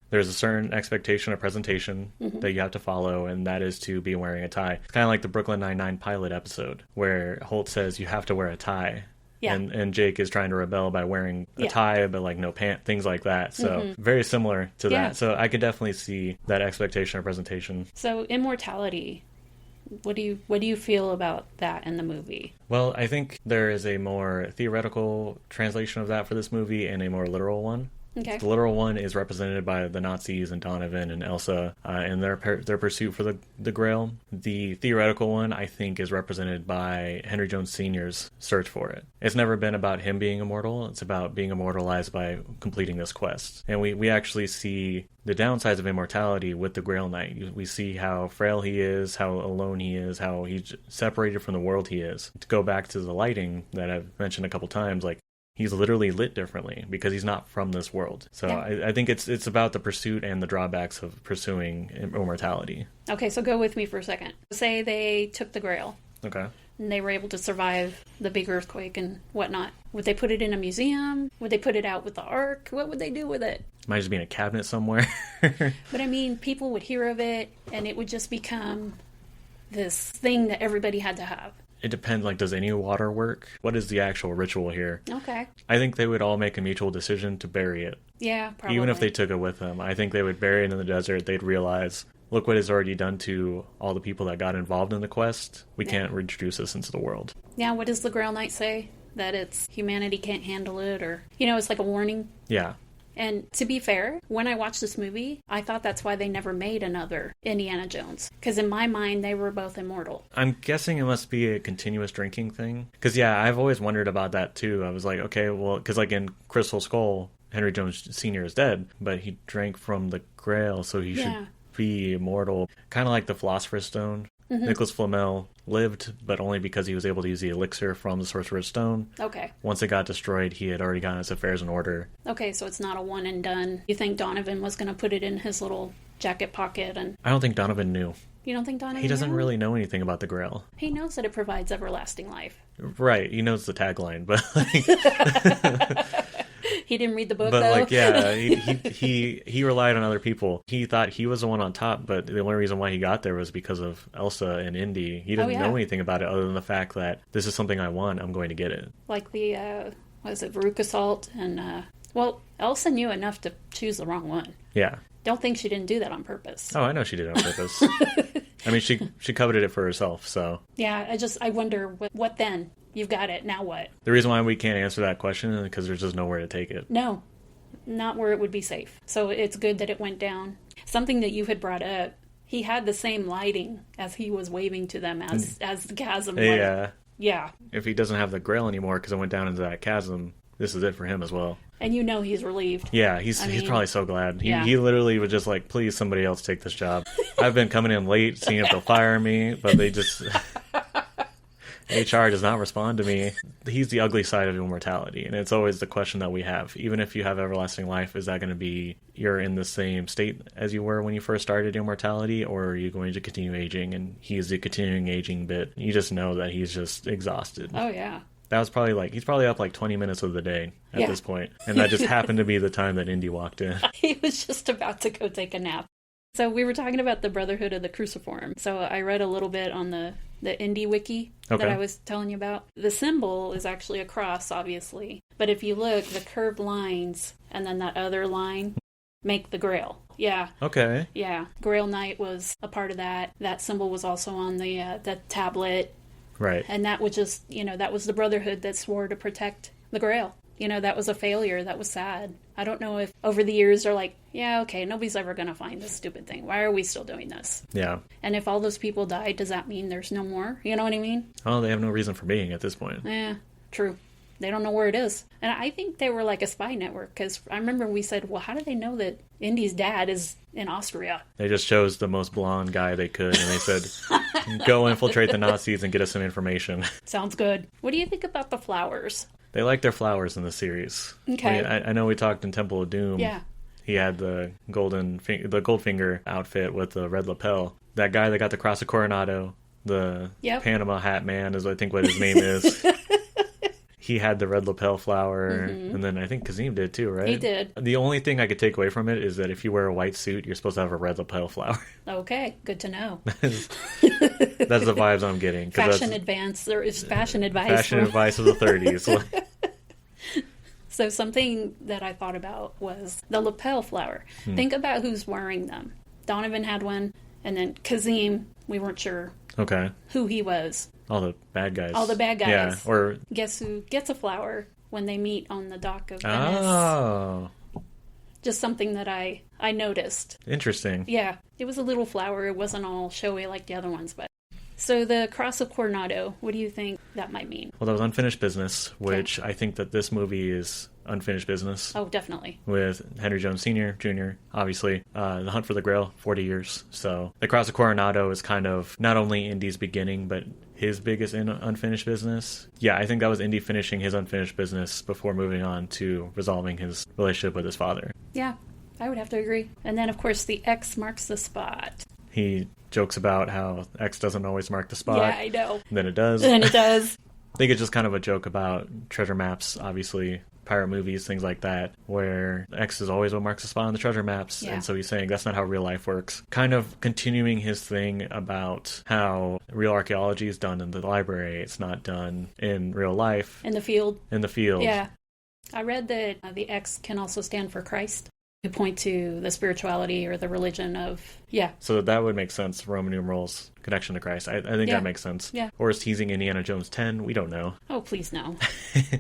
There's a certain expectation of presentation that you have to follow, and that is to be wearing a tie. It's kind of like the Brooklyn Nine-Nine pilot episode, where Holt says you have to wear a tie. Yeah. And Jake is trying to rebel by wearing a tie, but like no pants, things like that. So very similar to that. So I could definitely see that expectation of presentation. So immortality, what do you feel about that in the movie? Well, I think there is a more theoretical translation of that for this movie and a more literal one. Okay. The literal one is represented by the Nazis and Donovan and Elsa in their pursuit for the Grail. The theoretical one, I think, is represented by Henry Jones Sr.'s search for it. It's never been about him being immortal. It's about being immortalized by completing this quest. And we actually see the downsides of immortality with the Grail Knight. We see how frail he is, how alone he is, how he's separated from the world he is. To go back to the lighting that I've mentioned a couple times, like, he's literally lit differently because he's not from this world. So yeah. I think it's about the pursuit and the drawbacks of pursuing immortality. Okay, so go with me for a second. Say they took the Grail. Okay. And they were able to survive the big earthquake and whatnot. Would they put it in a museum? Would they put it out with the Ark? What would they do with it? Might just be in a cabinet somewhere. But I mean, people would hear of it and it would just become this thing that everybody had to have. It depends, like, does any water work? What is the actual ritual here? Okay. I think they would all make a mutual decision to bury it. Yeah, probably. Even if they took it with them. I think they would bury it in the desert. They'd realize, look what it's already done to all the people that got involved in the quest. We can't reintroduce this into the world. Yeah, what does the Grail Knight say? That humanity can't handle it, or, it's like a warning? Yeah. And to be fair, when I watched this movie, I thought that's why they never made another Indiana Jones. Because in my mind, they were both immortal. I'm guessing it must be a continuous drinking thing. Because, yeah, I've always wondered about that, too. I was like, okay, well, because, like, in Crystal Skull, Henry Jones Sr. is dead, but he drank from the Grail, so he should be immortal. Kind of like the Philosopher's Stone. Mm-hmm. Nicholas Flamel lived, but only because he was able to use the elixir from the Sorcerer's Stone. Okay. Once it got destroyed, he had already gotten his affairs in order. Okay, so it's not a one and done. You think Donovan was going to put it in his little jacket pocket? And I don't think Donovan knew. You don't think Donovan knew? He doesn't really know anything about the Grail. He knows that it provides everlasting life. Right, he knows the tagline, but like... He didn't read the book, but though? Like, yeah, he relied on other people. He thought he was the one on top, but the only reason why he got there was because of Elsa and Indy. He didn't know anything about it other than the fact that this is something I want, I'm going to get it. Like the, what is it, Veruca Salt, and, well, Elsa knew enough to choose the wrong one. Yeah. Don't think she didn't do that on purpose. Oh, I know she did it on purpose. I mean, she coveted it for herself, so... Yeah, I wonder, what then? You've got it, now what? The reason why we can't answer that question is because there's just nowhere to take it. No, not where it would be safe. So it's good that it went down. Something that you had brought up, he had the same lighting as he was waving to them as the chasm. Yeah. Yeah. If he doesn't have the Grail anymore because it went down into that chasm, this is it for him as well. And you know he's relieved. Yeah, he's probably so glad. He literally was just like, please, somebody else take this job. I've been coming in late, seeing if they'll fire me, but they just... HR does not respond to me. He's the ugly side of immortality, and it's always the question that we have. Even if you have everlasting life, is that going to be you're in the same state as you were when you first started immortality, or are you going to continue aging? And he's the continuing aging bit. You just know that he's just exhausted. Oh, yeah. That was probably he's probably up like 20 minutes of the day at this point. And that just happened to be the time that Indy walked in. He was just about to go take a nap. So we were talking about the Brotherhood of the Cruciform. So I read a little bit on the Indie Wiki that I was telling you about. The symbol is actually a cross, obviously. But if you look, the curved lines and then that other line make the Grail. Yeah. Okay. Yeah. Grail Knight was a part of that. That symbol was also on the tablet. Right. And that was just, that was the Brotherhood that swore to protect the Grail. That was a failure. That was sad. I don't know if over the years they're like, yeah, okay, nobody's ever going to find this stupid thing. Why are we still doing this? Yeah. And if all those people died, does that mean there's no more? You know what I mean? Oh, they have no reason for being at this point. Yeah, true. They don't know where it is. And I think they were like a spy network, because I remember we said, well, how do they know that Indy's dad is in Austria? They just chose the most blonde guy they could, and they said, go infiltrate the Nazis and get us some information. Sounds good. What do you think about the flowers? They like their flowers in the series. Okay. I know we talked in Temple of Doom. Yeah. He had the Goldfinger outfit with the red lapel. That guy that got the Cross of Coronado, the Panama Hat Man is I think what his name is. He had the red lapel flower, and then I think Kazim did too, right? He did. The only thing I could take away from it is that if you wear a white suit, you're supposed to have a red lapel flower. Okay, good to know. That's the vibes I'm getting. Fashion advance. There is fashion advice. Fashion advice of the 30s. So something that I thought about was the lapel flower. Think about who's wearing them. Donovan had one, and then Kazim, we weren't sure who he was. All the bad guys. All the bad guys. Yeah, or... Guess who gets a flower when they meet on the dock of Venice? Oh. Just something that I noticed. Interesting. Yeah. It was a little flower. It wasn't all showy like the other ones, but... So the Cross of Coronado, what do you think that might mean? Well, that was unfinished business, which I think that this movie is unfinished business. Oh, definitely. With Henry Jones Sr., Jr., obviously. The Hunt for the Grail, 40 years. So the Cross of Coronado is kind of not only Indy's beginning, but his biggest unfinished business. Yeah, I think that was Indy finishing his unfinished business before moving on to resolving his relationship with his father. Yeah, I would have to agree. And then, of course, the X marks the spot. He jokes about how X doesn't always mark the spot. Yeah, I know. And then it does. And it does. I think it's just kind of a joke about treasure maps, obviously, pirate movies, things like that, where X is always what marks the spot on the treasure maps. Yeah. And so he's saying that's not how real life works. Kind of continuing his thing about how real archaeology is done in the library. It's not done in real life. In the field. In the field. Yeah. I read that the X can also stand for Christ. to point to the spirituality or the religion of, yeah. So that would make sense, Roman numerals, connection to Christ. I think that makes sense. Yeah. Or is teasing Indiana Jones 10? We don't know. Oh, please no.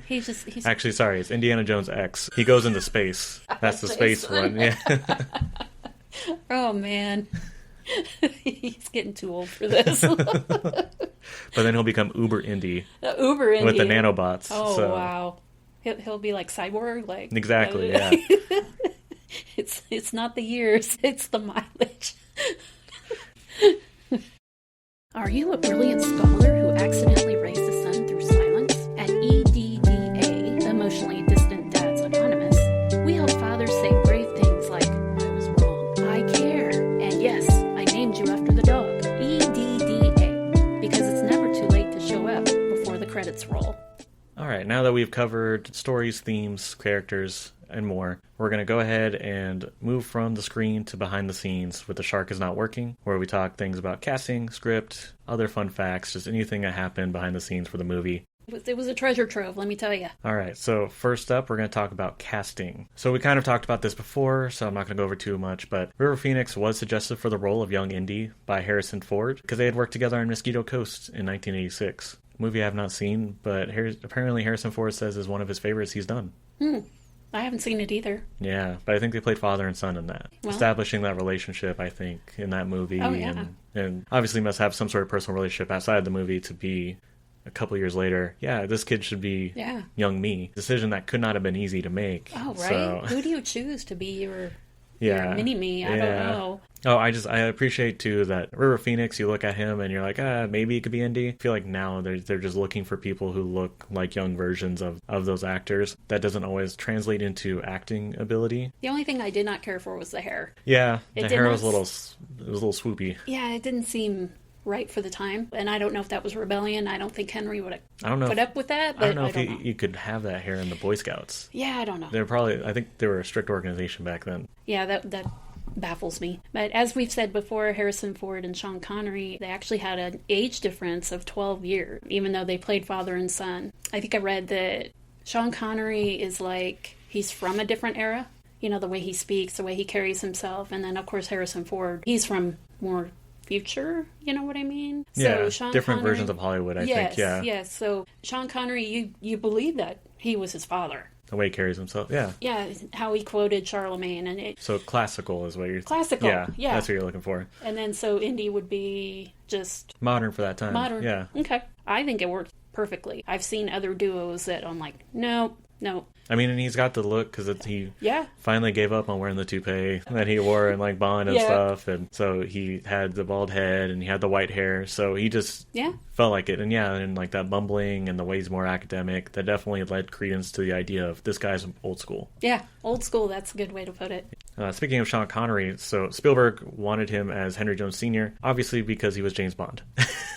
He's Actually, sorry, it's Indiana Jones X. He goes into space. That's the space one. Yeah. Oh, man. He's getting too old for this. But then he'll become Uber Indie. Uber Indie. With the nanobots. Oh, so. Wow. He'll be like Cyborg, like exactly, yeah. It's not the years, it's the mileage. Are you a brilliant scholar who accidentally raised the sun through silence? At EDDA, Emotionally Distant Dads Anonymous, we help fathers say brave things like, I was wrong, I care, and yes, I named you after the dog. EDDA, because it's never too late to show up before the credits roll. All right, now that we've covered stories, themes, characters, and more, we're going to go ahead and move from the screen to behind the scenes with The Shark Is Not Working, where we talk things about casting, script, other fun facts, just anything that happened behind the scenes for the movie. It was a treasure trove, let me tell you. All right, so first up, we're going to talk about casting. So we kind of talked about this before, so I'm not going to go over too much, but River Phoenix was suggested for the role of young Indy by Harrison Ford, because they had worked together on Mosquito Coast in 1986. Movie I have not seen, but apparently Harrison Ford says is one of his favorites he's done. I haven't seen it either. Yeah, but I think they played father and son in that. Well, establishing that relationship, I think, in that movie. Oh, yeah. And obviously must have some sort of personal relationship outside the movie to be a couple years later, yeah, this kid should be young me. Decision that could not have been easy to make. Oh, right. So, who do you choose to be your mini-me? I don't know. Oh, I appreciate, too, that River Phoenix, you look at him and you're like, maybe it could be Indy. I feel like now they're just looking for people who look like young versions of those actors. That doesn't always translate into acting ability. The only thing I did not care for was the hair. Yeah, the hair was a little swoopy. Yeah, it didn't seem right for the time, and I don't know if that was rebellion. I don't think Henry would have put up with that. But I don't know if you could have that hair in the Boy Scouts. Yeah, I don't know. I think they were a strict organization back then. Yeah, that baffles me. But as we've said before, Harrison Ford and Sean Connery, they actually had an age difference of 12 years, even though they played father and son. I think I read that Sean Connery is like, he's from a different era. You know, the way he speaks, the way he carries himself. And then, of course, Harrison Ford, he's from more future, you know what I mean? Yeah, so Sean different Connery, versions of Hollywood, I think, yeah. Yes, so Sean Connery, you believe that he was his father. The way he carries himself, yeah. Yeah, how he quoted Charlemagne. And so classical is what you're... Classical, yeah. That's what you're looking for. And then so Indy would be just... modern for that time. Modern. Yeah. Okay. I think it works perfectly. I've seen other duos that I'm like, no. I mean, and he's got the look because he finally gave up on wearing the toupee that he wore in like Bond and stuff, and so he had the bald head and he had the white hair, so he just felt like it. And like that bumbling and the way he's more academic, that definitely led credence to the idea of this guy's old school. Yeah, old school. That's a good way to put it. Speaking of Sean Connery, so Spielberg wanted him as Henry Jones Sr., obviously because he was James Bond.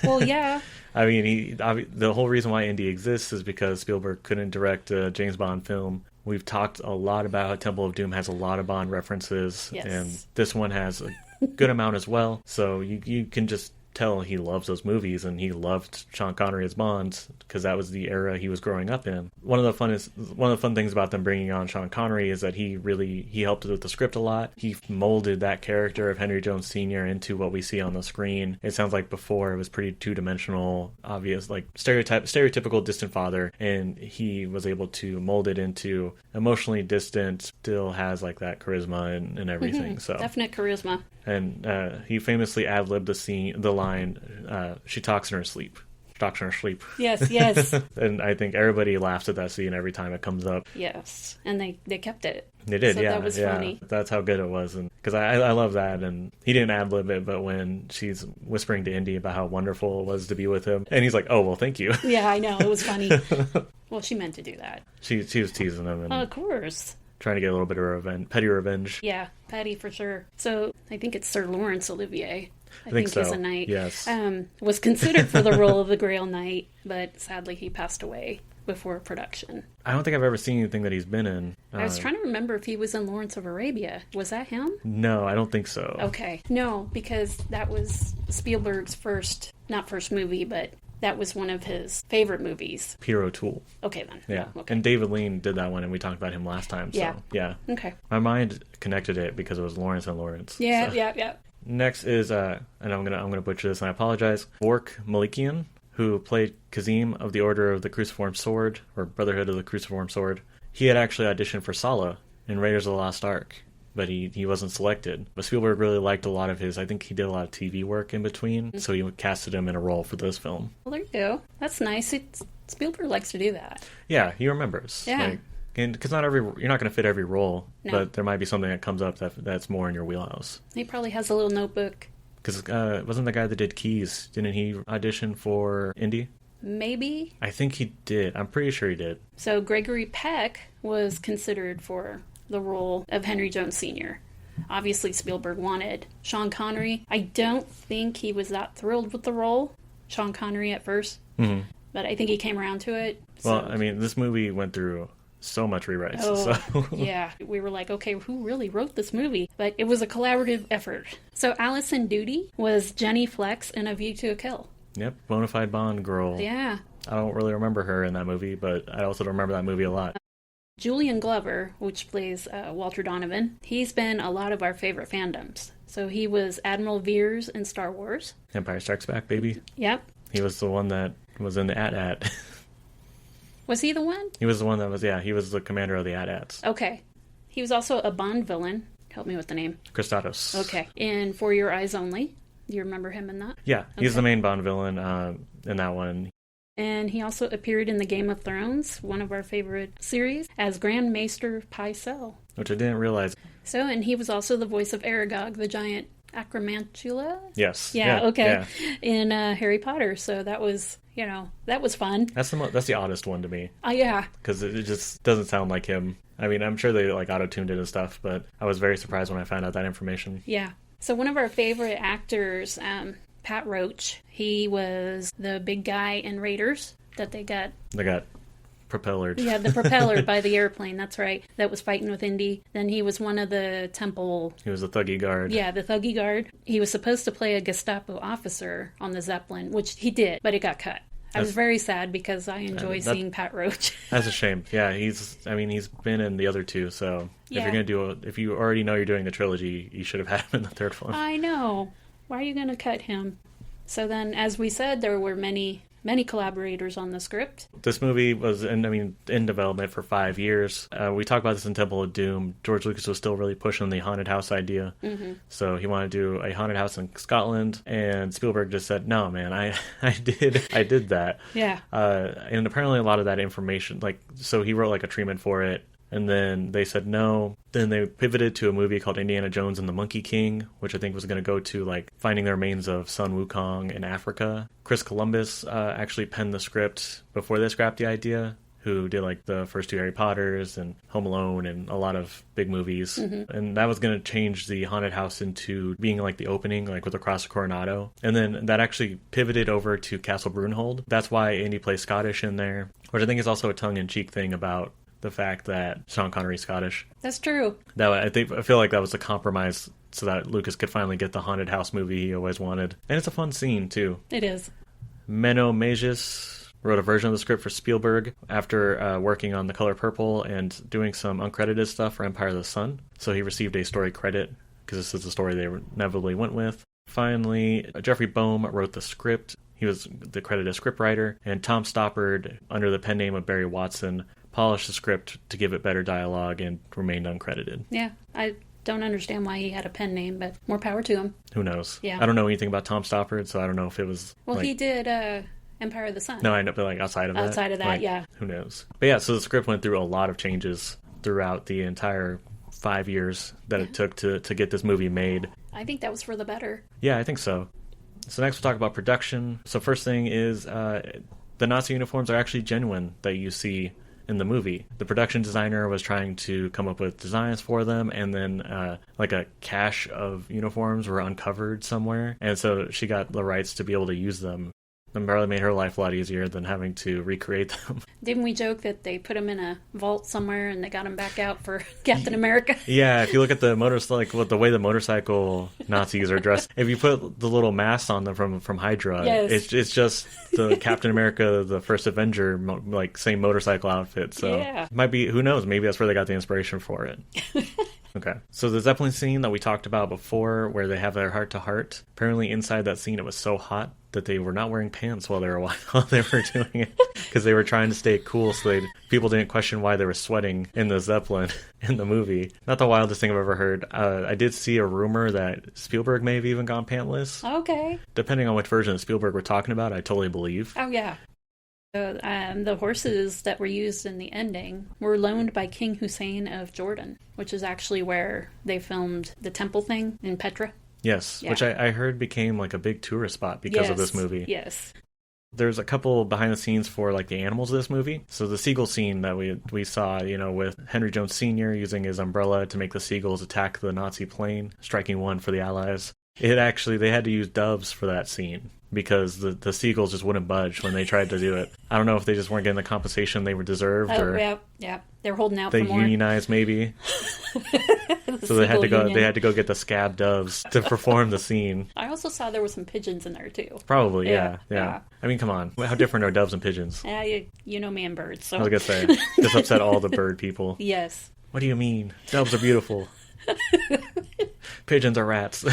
Well, yeah. I mean, the whole reason why Indy exists is because Spielberg couldn't direct a James Bond film. We've talked a lot about how Temple of Doom has a lot of Bond references, and this one has a good amount as well. So you can just tell he loves those movies, and he loved Sean Connery as Bond because that was the era he was growing up in. One of the fun things about them bringing on Sean Connery is that he helped with the script a lot. He molded that character of Henry Jones Sr. into what we see on the screen. It sounds like before it was pretty two-dimensional, obvious, like stereotypical distant father, and he was able to mold it into emotionally distant, still has like that charisma and everything. So definite charisma. And he famously ad-libbed the line, she talks in her sleep. She talks in her sleep. Yes. And I think everybody laughs at that scene every time it comes up. Yes. And they kept it. They did, so that was funny. That's how good it was. And because I love that. And he didn't ad-lib it, but when she's whispering to Indy about how wonderful it was to be with him, and he's like, oh, well, thank you. Yeah, I know. It was funny. Well, she meant to do that. She was teasing him. And of course. Trying to get a little bit of petty revenge. Yeah, petty for sure. So I think it's Sir Laurence Olivier. I think so. Is a knight. Yes. Was considered for the role of the Grail Knight, but sadly he passed away before production. I don't think I've ever seen anything that he's been in. I was trying to remember if he was in Lawrence of Arabia. Was that him? No, I don't think so. Okay. No, because that was Spielberg's not first movie, but That was one of his favorite movies. Pierrot O'Toole. Okay, then. Yeah. Okay. And David Lean did that one, and we talked about him last time. So, Yeah. yeah. Okay. My mind connected it because it was Lawrence and Lawrence. Yeah, so. yeah. Next is, and I'm gonna butcher this, and I apologize, Vork Malikian, who played Kazim of the Order of the Cruciform Sword, or Brotherhood of the Cruciform Sword. He had actually auditioned for Sala in Raiders of the Lost Ark, but he wasn't selected. But Spielberg really liked a lot of his, I think he did a lot of TV work in between, so he casted him in a role for this film. Well, there you go. That's nice. Spielberg likes to do that. Yeah, he remembers. Yeah. Because you're not going to fit every role, No. but there might be something that comes up that's more in your wheelhouse. He probably has a little notebook. Because wasn't the guy that did Keys, didn't he audition for Indy? Maybe. I think he did. I'm pretty sure he did. So Gregory Peck was considered for the role of Henry Jones Sr. Obviously, Spielberg wanted Sean Connery. I don't think he was that thrilled with the role, Sean Connery, at first. Mm-hmm. But I think he came around to it. Well, I mean, this movie went through so much rewrites. Oh, so. Yeah. We were like, okay, who really wrote this movie? But it was a collaborative effort. So Alison Doody was Jenny Flex in A View to a Kill. Yep, bona fide Bond girl. Yeah. I don't really remember her in that movie, but I also don't remember that movie a lot. Julian Glover, which plays Walter Donovan, he's been a lot of our favorite fandoms. So he was Admiral Veers in Star Wars. Empire Strikes Back, baby. Yep. He was the one that was in the AT-AT. Was he the one? He was the one that was, he was the commander of the AT-ATs. Okay. He was also a Bond villain. Help me with the name. Christados. Okay. In For Your Eyes Only. Do you remember him in that? Yeah, he's Okay. the main Bond villain in that one. And he also appeared in the Game of Thrones, one of our favorite series, as Grand Maester Pycelle. Which I didn't realize. So, and he was also the voice of Aragog, the giant acromantula. Yes. Yeah, okay. Yeah. In Harry Potter. So that was, that was fun. That's the oddest one to me. Yeah. Because it just doesn't sound like him. I mean, I'm sure they auto-tuned it and stuff, but I was very surprised when I found out that information. Yeah. So one of our favorite actors, Pat Roach, he was the big guy in Raiders that they got. They got propellered. Yeah, the propeller by the airplane, that's right. That was fighting with Indy. Then he was one of the temple... He was a thuggy guard. Yeah, the thuggy guard. He was supposed to play a Gestapo officer on the Zeppelin, which he did, but it got cut. I was very sad because I enjoyed seeing Pat Roach. That's a shame. Yeah, he's been in the other two, so Yeah. if you already know you're doing the trilogy, you should have had him in the third one. I know. Why are you going to cut him? So then, as we said, there were many collaborators on the script. This movie was in development for 5 years. We talked about this in Temple of Doom. George Lucas was still really pushing the haunted house idea. Mm-hmm. So he wanted to do a haunted house in Scotland, and Spielberg just said, no, man, I did that. Yeah. And apparently a lot of that information, so he wrote a treatment for it, and then they said no. Then they pivoted to a movie called Indiana Jones and the Monkey King, which I think was going to go to finding the remains of Sun Wukong in Africa. Chris Columbus actually penned the script before they scrapped the idea, who did the first two Harry Potters and Home Alone and a lot of big movies. Mm-hmm. And that was going to change the haunted house into being the opening, with the Cross of Coronado. And then that actually pivoted over to Castle Brunhold. That's why Indy plays Scottish in there, which I think is also a tongue-in-cheek thing about the fact that Sean Connery's Scottish. That's true. I feel like that was a compromise so that Lucas could finally get the haunted house movie he always wanted. And it's a fun scene, too. It is. Menno Mejis wrote a version of the script for Spielberg after working on The Color Purple and doing some uncredited stuff for Empire of the Sun. So he received a story credit because this is the story they inevitably went with. Finally, Jeffrey Boehm wrote the script. He was the credited scriptwriter. And Tom Stoppard, under the pen name of Barry Watson, polished the script to give it better dialogue and remained uncredited. Yeah, I don't understand why he had a pen name, but more power to him. Who knows? Yeah. I don't know anything about Tom Stoppard, so I don't know if it was... Well, he did Empire of the Sun. No, I know, but outside of that. Outside of that, yeah. Who knows? But yeah, so the script went through a lot of changes throughout the entire 5 years that it took to get this movie made. I think that was for the better. Yeah, I think so. So next we'll talk about production. So first thing is the Nazi uniforms are actually genuine that you see in the movie. The production designer was trying to come up with designs for them, and then a cache of uniforms were uncovered somewhere, and so she got the rights to be able to use them. It probably made her life a lot easier than having to recreate them. Didn't we joke that they put him in a vault somewhere and they got him back out for Captain America? Yeah, if you look at the the way the motorcycle Nazis are dressed, if you put the little masks on them from Hydra, yes. it's just the Captain America, the first Avenger, same motorcycle outfit. So it might be, who knows, maybe that's where they got the inspiration for it. Okay, so the Zeppelin scene that we talked about before, where they have their heart-to-heart, apparently inside that scene it was so hot that they were not wearing pants while they were doing it, because they were trying to stay cool, so people didn't question why they were sweating in the Zeppelin in the movie. Not the wildest thing I've ever heard. I did see a rumor that Spielberg may have even gone pantless. Okay. Depending on which version of Spielberg we're talking about, I totally believe. Oh, yeah. So, the horses that were used in the ending were loaned by King Hussein of Jordan, which is actually where they filmed the temple thing in Petra. Yes, yeah. Which I heard became like a big tourist spot because of this movie. Yes. There's a couple behind the scenes for like the animals of this movie. So the seagull scene that we saw, with Henry Jones Sr. using his umbrella to make the seagulls attack the Nazi plane, striking one for the Allies. They had to use doves for that scene, because the seagulls just wouldn't budge when they tried to do it. I don't know if they just weren't getting the compensation they were deserved, or yeah, they're holding out. They for more. unionized maybe, so they had to go. They had to go get the scab doves to perform the scene. I also saw there were some pigeons in there too. Probably, yeah. I mean, come on, how different are doves and pigeons? Yeah, you know me and birds. So I was gonna say, this upset all the bird people. Yes. What do you mean? Doves are beautiful. Pigeons are rats.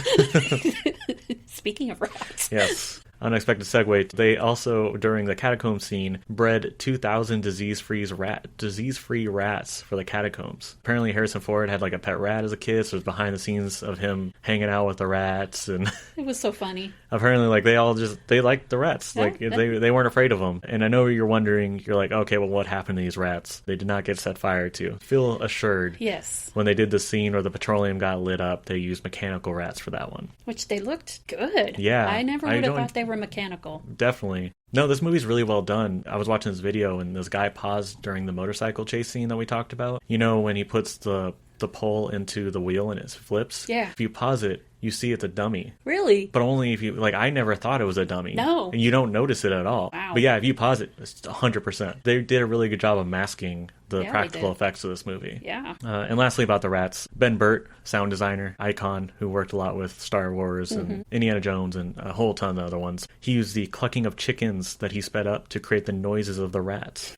Speaking of rats. Yes. Unexpected segue. They also, during the catacomb scene, bred 2,000 disease-free rats for the catacombs. Apparently Harrison Ford had like a pet rat as a kid, so it was behind the scenes of him hanging out with the rats, and it was so funny. Apparently, like, they liked the rats. Like, they weren't afraid of them. And I know you're wondering, you're like, okay, well, what happened to these rats? They did not get set fire to. Feel assured. Yes. When they did the scene where the petroleum got lit up, they used mechanical rats for that one. Which they looked good. Yeah. I never would have thought they were mechanical. Definitely. No, this movie's really well done. I was watching this video, and this guy paused during the motorcycle chase scene that we talked about. When he puts the pole into the wheel and it flips? Yeah. If you pause it, you see it's a dummy. Really? But only if you, I never thought it was a dummy. No. And you don't notice it at all. Wow. But yeah, if you pause it, it's 100%. They did a really good job of masking the practical effects of this movie. Yeah. And lastly about the rats, Ben Burtt, sound designer, icon, who worked a lot with Star Wars and Indiana Jones and a whole ton of other ones. He used the clucking of chickens that he sped up to create the noises of the rats.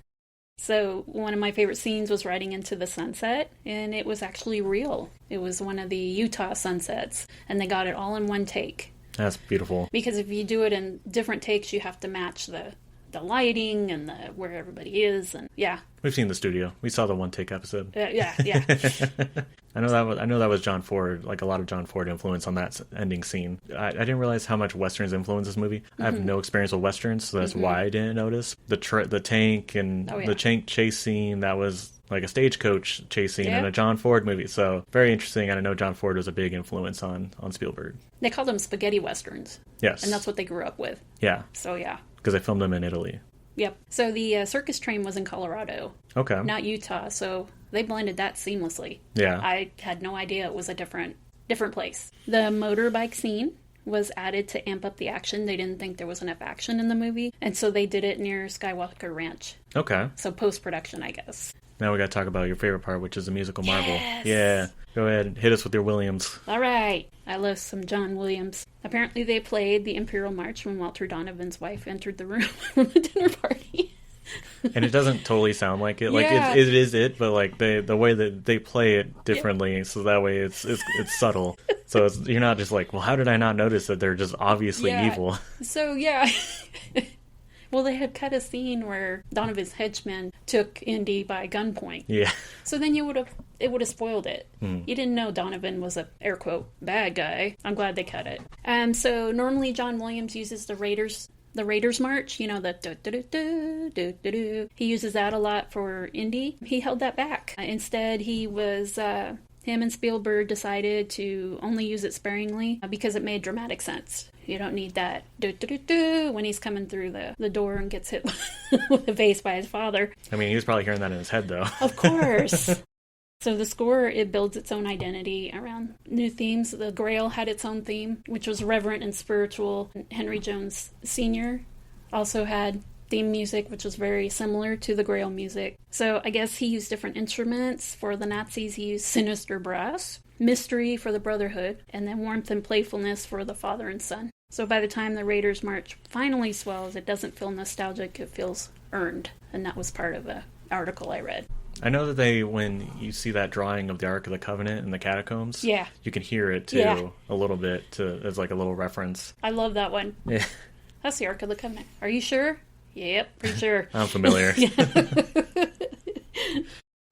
So one of my favorite scenes was riding into the sunset, and it was actually real. It was one of the Utah sunsets, and they got it all in one take. That's beautiful. Because if you do it in different takes, you have to match the lighting and where everybody is, and yeah. We've seen the studio. We saw the one take episode. Yeah. I know that was John Ford, like a lot of John Ford influence on that ending scene. I didn't realize how much westerns influence this movie. I have no experience with westerns, so that's why I didn't notice the tank and the tank chase scene. That was like a stagecoach chase scene in a John Ford movie. So very interesting. And I know John Ford was a big influence on Spielberg. They called them spaghetti westerns. Yes, and that's what they grew up with. Yeah. So yeah. Because they filmed them in Italy. Yep. So the circus train was in Colorado. Okay. Not Utah. So they blended that seamlessly. Yeah. I had no idea it was a different place. The motorbike scene was added to amp up the action. They didn't think there was enough action in the movie, and so they did it near Skywalker Ranch. Okay. So post-production, I guess. Now we got to talk about your favorite part, which is the musical marvel. Yes. Yeah. Go ahead. Hit us with your Williams. All right. I love some John Williams. Apparently they played the Imperial March when Walter Donovan's wife entered the room from the dinner party. And it doesn't totally sound like it. Like it is it, but like the way that they play it differently, so that way it's subtle. So you're not just like, well, how did I not notice that they're just obviously evil? So yeah. Well, they had cut a scene where Donovan's henchmen took Indy by gunpoint. Yeah. So then it would have spoiled it. You didn't know Donovan was a, air quote, bad guy. I'm glad they cut it. So normally John Williams uses the Raiders March, the do-do-do-do-do-do. He uses that a lot for Indy. He held that back. Instead, him and Spielberg decided to only use it sparingly because it made dramatic sense. You don't need that do-do-do-do when he's coming through the door and gets hit with a vase by his father. I mean, he was probably hearing that in his head, though. Of course. So the score, it builds its own identity around new themes. The Grail had its own theme, which was reverent and spiritual. Henry Jones Sr. Also had theme music, which was very similar to the Grail music. So I guess he used different instruments. For the Nazis, he used sinister brass, mystery for the Brotherhood, and then warmth and playfulness for the father and son. So by the time the Raiders March finally swells, it doesn't feel nostalgic, it feels earned. And that was part of an article I read. I know that when you see that drawing of the Ark of the Covenant in the catacombs, yeah, you can hear it too, a little bit, as like a little reference. I love that one. Yeah. That's the Ark of the Covenant. Are you sure? Yep, pretty sure. I'm familiar.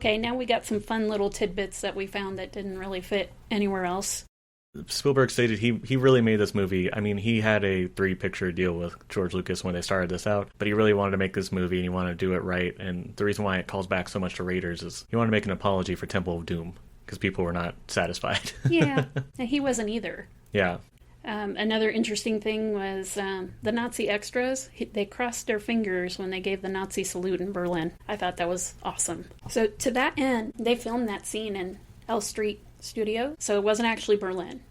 Okay, now we got some fun little tidbits that we found that didn't really fit anywhere else. Spielberg stated he really made this movie. I mean, he had a 3-picture deal with George Lucas when they started this out, but he really wanted to make this movie and he wanted to do it right. And the reason why it calls back so much to Raiders is he wanted to make an apology for Temple of Doom because people were not satisfied. Yeah, and he wasn't either. Yeah. Another interesting thing was the Nazi extras, they crossed their fingers when they gave the Nazi salute in Berlin. I thought that was awesome. So to that end, they filmed that scene in L Street studio, so it wasn't actually Berlin.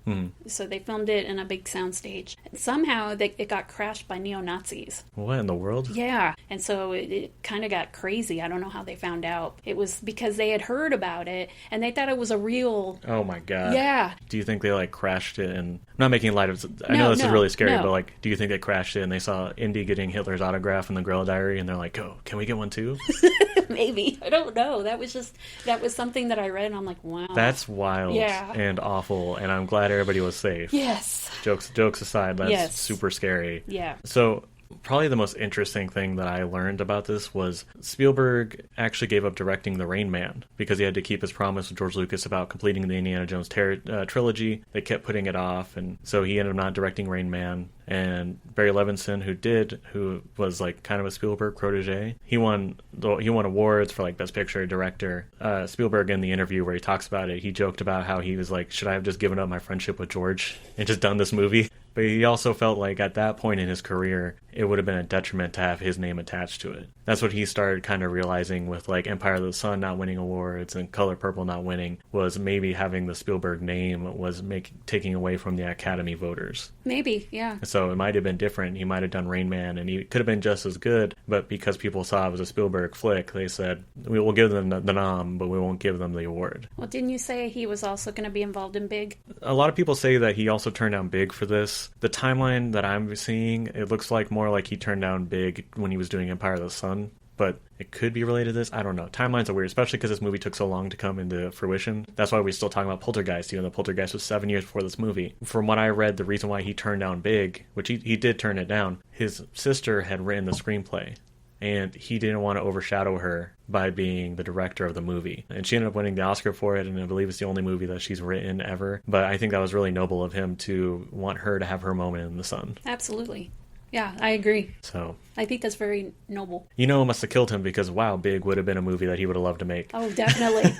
So they filmed it in a big soundstage. And somehow it got crashed by neo-Nazis. What in the world? Yeah, and so it kind of got crazy. I don't know how they found out. It was because they had heard about it, and they thought it was a real... Oh my god. Yeah. Do you think they crashed it and... I'm not making light of it. I know this is really scary, but do you think they crashed it and they saw Indy getting Hitler's autograph in the Grail diary and they're like, oh, can we get one too? Maybe. I don't know. That was something that I read and I'm like, wow. That's wild and awful, and I'm glad everybody was safe. Yes. Jokes aside, that's super scary. Yeah. So probably the most interesting thing that I learned about this was Spielberg actually gave up directing The Rain Man because he had to keep his promise with George Lucas about completing the Indiana Jones trilogy. They kept putting it off, and so he ended up not directing Rain Man. And Barry Levinson, who was kind of a Spielberg protege, he won awards for Best Picture, Director. Spielberg, in the interview where he talks about it, he joked about how he was like, should I have just given up my friendship with George and just done this movie? But he also felt like at that point in his career, it would have been a detriment to have his name attached to it. That's what he started kind of realizing with Empire of the Sun not winning awards and Color Purple not winning, was maybe having the Spielberg name was taking away from the Academy voters. Maybe, yeah. So it might have been different. He might have done Rain Man and he could have been just as good, but because people saw it was a Spielberg flick, they said, we will give them the nom, but we won't give them the award. Well, didn't you say he was also going to be involved in Big? A lot of people say that he also turned down Big for this. The timeline that I'm seeing, it looks more like he turned down Big when he was doing Empire of the Sun, but it could be related to this. I don't know. Timelines are weird, especially because this movie took so long to come into fruition. That's why we're still talking about Poltergeist, even though Poltergeist was 7 years before this movie. From what I read, the reason why he turned down Big, which he did turn it down, his sister had written the screenplay, and he didn't want to overshadow her by being the director of the movie. And she ended up winning the Oscar for it, and I believe it's the only movie that she's written ever. But I think that was really noble of him to want her to have her moment in the sun. Absolutely. Yeah, I agree. So I think that's very noble. It must have killed him because, wow, Big would have been a movie that he would have loved to make. Oh, definitely.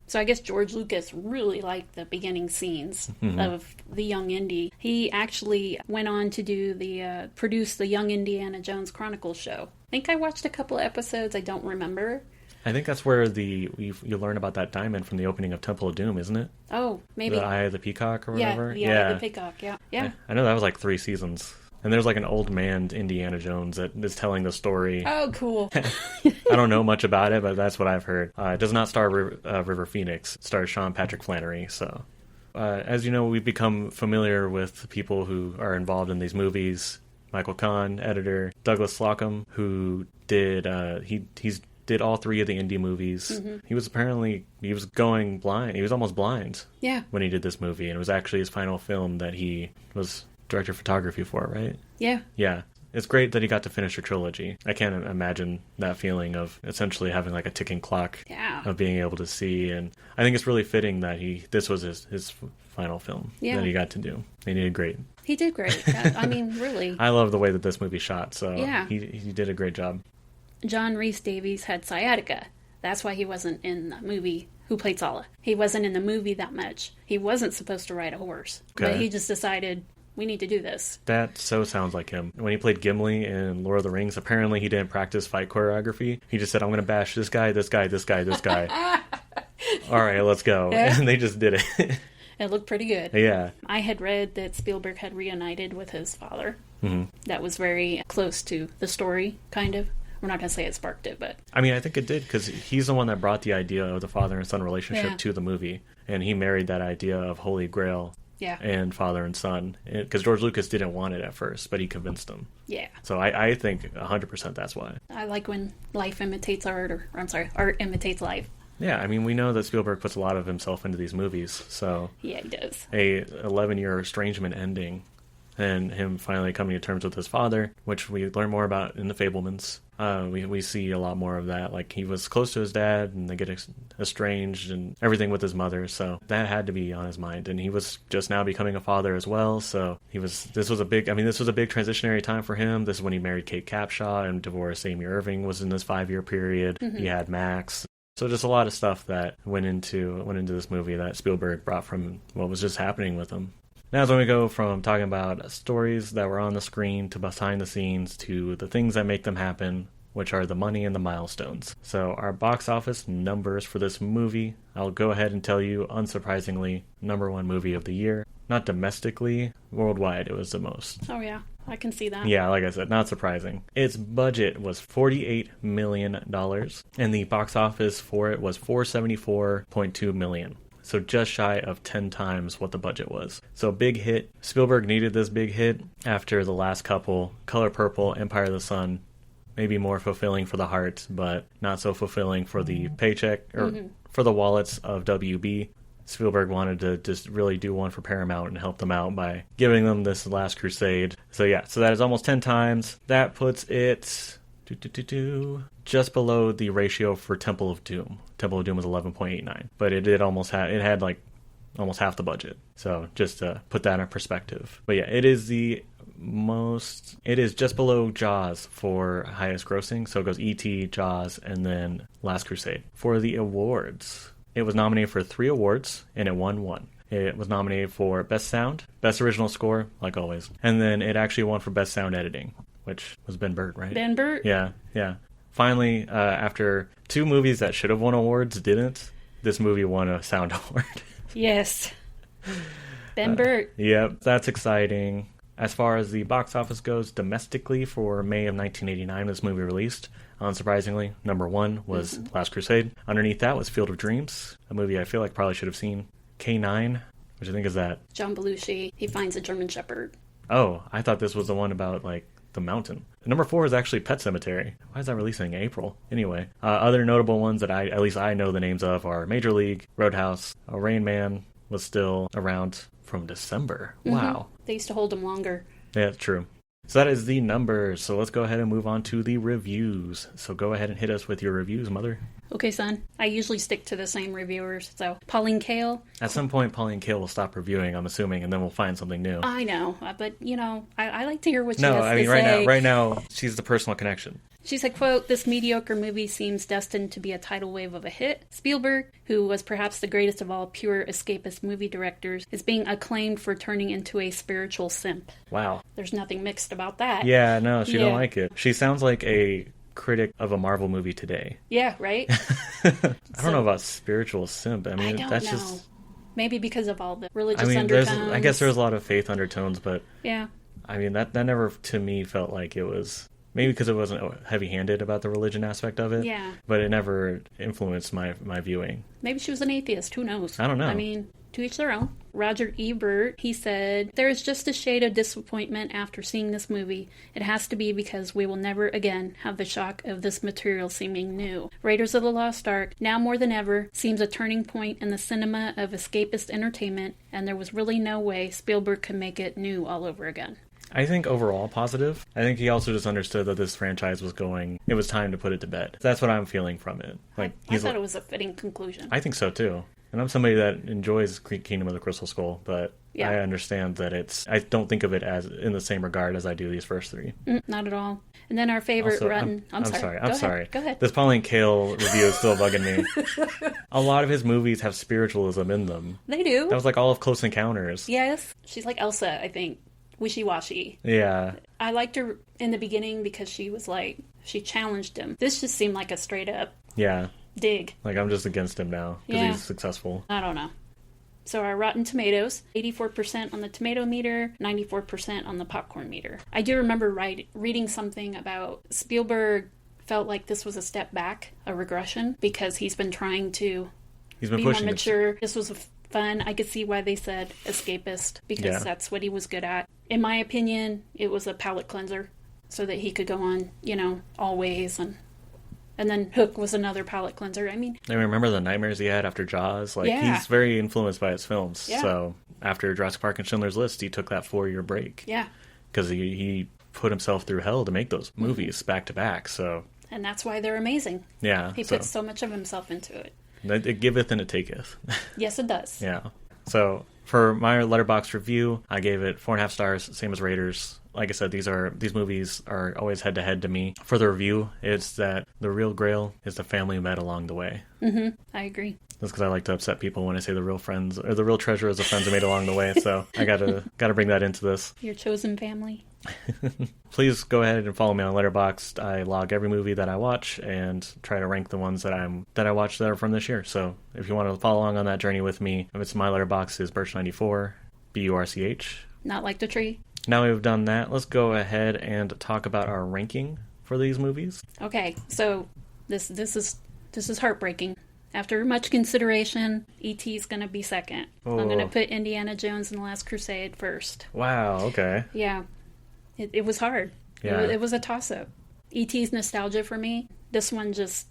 So I guess George Lucas really liked the beginning scenes of the Young Indy. He actually went on to produce the Young Indiana Jones Chronicles show. I think I watched a couple of episodes. I don't remember. I think that's where you learn about that diamond from the opening of Temple of Doom, isn't it? Oh, maybe. The Eye of the Peacock or whatever? Yeah, the Eye of the Peacock, yeah. I know that was 3 seasons. And there's an old man Indiana Jones that is telling the story. Oh, cool. I don't know much about it, but that's what I've heard. It does not star River Phoenix. It stars Sean Patrick Flannery. So, as you know, we've become familiar with people who are involved in these movies. Michael Kahn, editor. Douglas Slocum, who did he's did all 3 of the Indy movies. Mm-hmm. He was going blind. He was almost blind. Yeah. When he did this movie, and it was actually his final film that he was director of photography for, right? Yeah. Yeah. It's great that he got to finish a trilogy. I can't imagine that feeling of essentially having a ticking clock of being able to see. And I think it's really fitting that this was his final film that he got to do. And he did great. He did great. I mean, really. I love the way that this movie shot, so he did a great job. John Rhys Davies had sciatica. That's why he wasn't in the movie Who Played Sala. He wasn't in the movie that much. He wasn't supposed to ride a horse. Okay. But he just decided, we need to do this. That so sounds like him. When he played Gimli in Lord of the Rings, apparently he didn't practice fight choreography. He just said, I'm going to bash this guy, this guy, this guy, this guy. All right, let's go. Yeah. And they just did it. It looked pretty good. Yeah. I had read that Spielberg had reunited with his father. that was very close to the story, kind of. We're not going to say it sparked it, but... I mean, I think it did, because he's the one that brought the idea of the father and son relationship to the movie. And he married that idea of Holy Grail and father and son. Because George Lucas didn't want it at first, but he convinced him. Yeah. So I think 100% that's why. I like when life imitates art, or I'm sorry, art imitates life. Yeah, I mean, we know that Spielberg puts a lot of himself into these movies, so... Yeah, he does. A 11-year estrangement ending, and him finally coming to terms with his father, which we learn more about in The Fabelmans. We see a lot more of that. Like, he was close to his dad, and they get estranged, and everything with his mother, so that had to be on his mind. And he was just now becoming a father as well, so this was a big transitionary time for him. This is when he married Kate Capshaw and divorced Amy Irving was in this 5-year period. He had Max. So just a lot of stuff that went into this movie that Spielberg brought from what was just happening with him. Now is when we go from talking about stories that were on the screen to behind the scenes to the things that make them happen, which are the money and the milestones. So our box office numbers for this movie, I'll go ahead and tell you, unsurprisingly, #1 movie of the year. Not domestically, worldwide it was the most. Oh yeah, I can see that. Yeah, like I said, not surprising. Its budget was $48 million, and the box office for it was $474.2 million. So just shy of 10 times what the budget was. So big hit. Spielberg needed this big hit after the last couple, Color Purple, Empire of the Sun, maybe more fulfilling for the heart, but not so fulfilling for the paycheck, or for the wallets of WB. Spielberg wanted to just really do one for Paramount and help them out by giving them this Last Crusade. So yeah, so that is almost 10 times. That puts it just below the ratio for Temple of Doom. Temple of Doom was 11.89, but it did almost had like almost half the budget. So just to put that in perspective. But yeah, it is just below Jaws for highest grossing. So it goes E.T., Jaws, and then Last Crusade. For the awards, it was nominated for 3 awards, and it won 1. It was nominated for Best Sound, Best Original Score, like always, and then it actually won for Best Sound Editing, which was Ben Burtt, right? Ben Burtt? Yeah. Finally, after 2 movies that should have won awards didn't, this movie won a sound award. Yes. Ben Burtt. Yep, that's exciting. As far as the box office goes, domestically for May of 1989, this movie released. Unsurprisingly, #1 was Last Crusade. Underneath that was Field of Dreams, a movie I feel like probably should have seen. K9, which I think is that. John Belushi, he finds a German Shepherd. Oh, I thought this was the one about, like, the mountain. #4 is actually Pet Sematary. Why is that releasing in April? Anyway, other notable ones that at least I know the names of are Major League, Roadhouse, Rain Man was still around from December. Wow. They used to hold them longer. Yeah, true. So that is the numbers. So let's go ahead and move on to the reviews. So go ahead and hit us with your reviews, Mother. Okay, son. I usually stick to the same reviewers. So, Pauline Kael. At some point, Pauline Kael will stop reviewing, I'm assuming, and then we'll find something new. I know, but, I like to hear what she has to say. No, I mean, right now, she's the personal connection. She said, quote, "This mediocre movie seems destined to be a tidal wave of a hit. Spielberg, who was perhaps the greatest of all pure escapist movie directors, is being acclaimed for turning into a spiritual simp." Wow. There's nothing mixed about that. Yeah, no, she don't like it. She sounds like a critic of a Marvel movie today. Yeah, right? I don't know about spiritual simp. I mean, I don't that's know. just... Maybe because of all the religious undertones. I guess there's a lot of faith undertones, but... Yeah. I mean, that never, to me, felt like it was... Maybe because it wasn't heavy-handed about the religion aspect of it. Yeah. But it never influenced my viewing. Maybe she was an atheist. Who knows? I don't know. I mean, to each their own. Roger Ebert, he said, "There is just a shade of disappointment after seeing this movie. It has to be because we will never again have the shock of this material seeming new. Raiders of the Lost Ark, now more than ever, seems a turning point in the cinema of escapist entertainment, and there was really no way Spielberg could make it new all over again." I think overall positive. I think he also just understood that this franchise was it was time to put it to bed. That's what I'm feeling from it. I thought it was a fitting conclusion. I think so too. And I'm somebody that enjoys Kingdom of the Crystal Skull, but I understand that I don't think of it as in the same regard as I do these first 3. Not at all. And then our favorite rotten... I'm sorry. Go ahead. This Pauline Kael review is still bugging me. A lot of his movies have spiritualism in them. They do. That was like all of Close Encounters. Yes. She's like Elsa, I think. Wishy-washy. Yeah. I liked her in the beginning because she was like, she challenged him. This just seemed like a straight up dig. Like, I'm just against him now because he's successful. I don't know. So our Rotten Tomatoes, 84% on the tomato meter, 94% on the popcorn meter. I do remember reading something about Spielberg felt like this was a step back, a regression, because he's been trying to be more mature. This was fun. I could see why they said escapist, because that's what he was good at. In my opinion, it was a palate cleanser so that he could go on, always. And then Hook was another palate cleanser. I mean, I remember the nightmares he had after Jaws. He's very influenced by his films. Yeah. So after Jurassic Park and Schindler's List, he took that 4-year break. Yeah. Because he put himself through hell to make those movies back to back. So. And that's why they're amazing. Yeah. He puts so much of himself into it. It giveth and it taketh. Yes, it does. Yeah. So for my Letterboxd review, I gave it 4.5 stars, same as Raiders. Like I said, these movies are always head to head to me. For the review, it's that the real Grail is the family we met along the way. Mm-hmm. I agree. That's because I like to upset people when I say the real friends or the real treasure is the friends I made along the way. So I gotta bring that into this. Your chosen family. Please go ahead and follow me on Letterboxd. I log every movie that I watch and try to rank the ones that I watch that are from this year. So if you want to follow along on that journey with me, it's my Letterboxd is Birch94, BURCH. Not like the tree. Now we've done that, let's go ahead and talk about our ranking for these movies. Okay, so this is heartbreaking. After much consideration, E.T. is going to be second. Oh. I'm going to put Indiana Jones and the Last Crusade first. Wow, okay. Yeah. It was hard. Yeah. It was a toss-up. E.T.'s nostalgia for me. This one just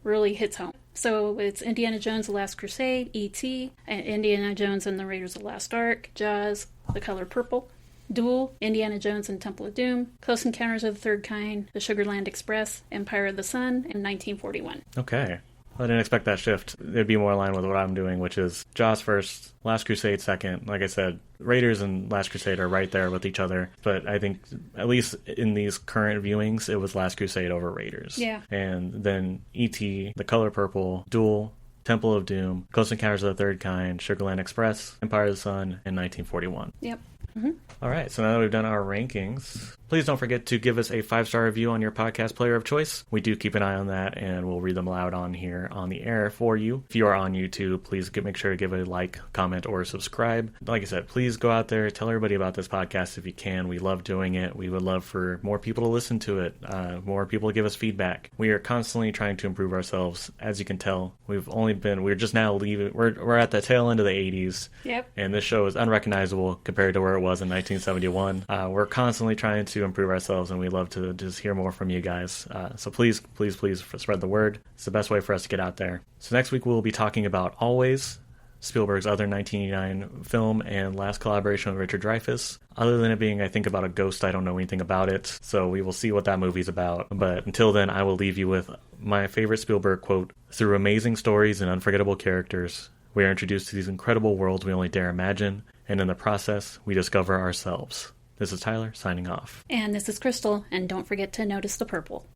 really hits home. So it's Indiana Jones, The Last Crusade, E.T., and Indiana Jones and the Raiders of the Lost Ark, Jaws, The Color Purple, Duel, Indiana Jones and Temple of Doom, Close Encounters of the Third Kind, The Sugarland Express, Empire of the Sun, and 1941. Okay. I didn't expect that shift. It'd be more in line with what I'm doing, which is Jaws first, Last Crusade second. Like I said, Raiders and Last Crusade are right there with each other. But I think, at least in these current viewings, it was Last Crusade over Raiders. Yeah. And then E.T., The Color Purple, Duel, Temple of Doom, Close Encounters of the Third Kind, Sugarland Express, Empire of the Sun, and 1941. Yep. Mm-hmm. All right, so now that we've done our rankings, please don't forget to give us a 5-star review on your podcast player of choice. We do keep an eye on that, and we'll read them aloud on here on the air for you. If you are on YouTube, please make sure to give a like, comment, or subscribe. Like I said, please go out there, tell everybody about this podcast if you can. We love doing it. We would love for more people to listen to it, more people to give us feedback. We are constantly trying to improve ourselves. As you can tell, we're just now leaving. We're at the tail end of the 80s. Yep. And this show is unrecognizable compared to where it was in 1971. We're constantly trying to improve ourselves, and we love to just hear more from you guys. So please spread the word. It's the best way for us to get out there. So next week we'll be talking about Always, Spielberg's other 1989 film and last collaboration with Richard Dreyfuss. Other than it being, I think, about a ghost, I don't know anything about it. So we will see what that movie's about. But until then, I will leave you with my favorite Spielberg quote: "Through amazing stories and unforgettable characters, we are introduced to these incredible worlds we only dare imagine, and in the process, we discover ourselves." This is Tyler, signing off. And this is Crystal, and don't forget to notice the purple.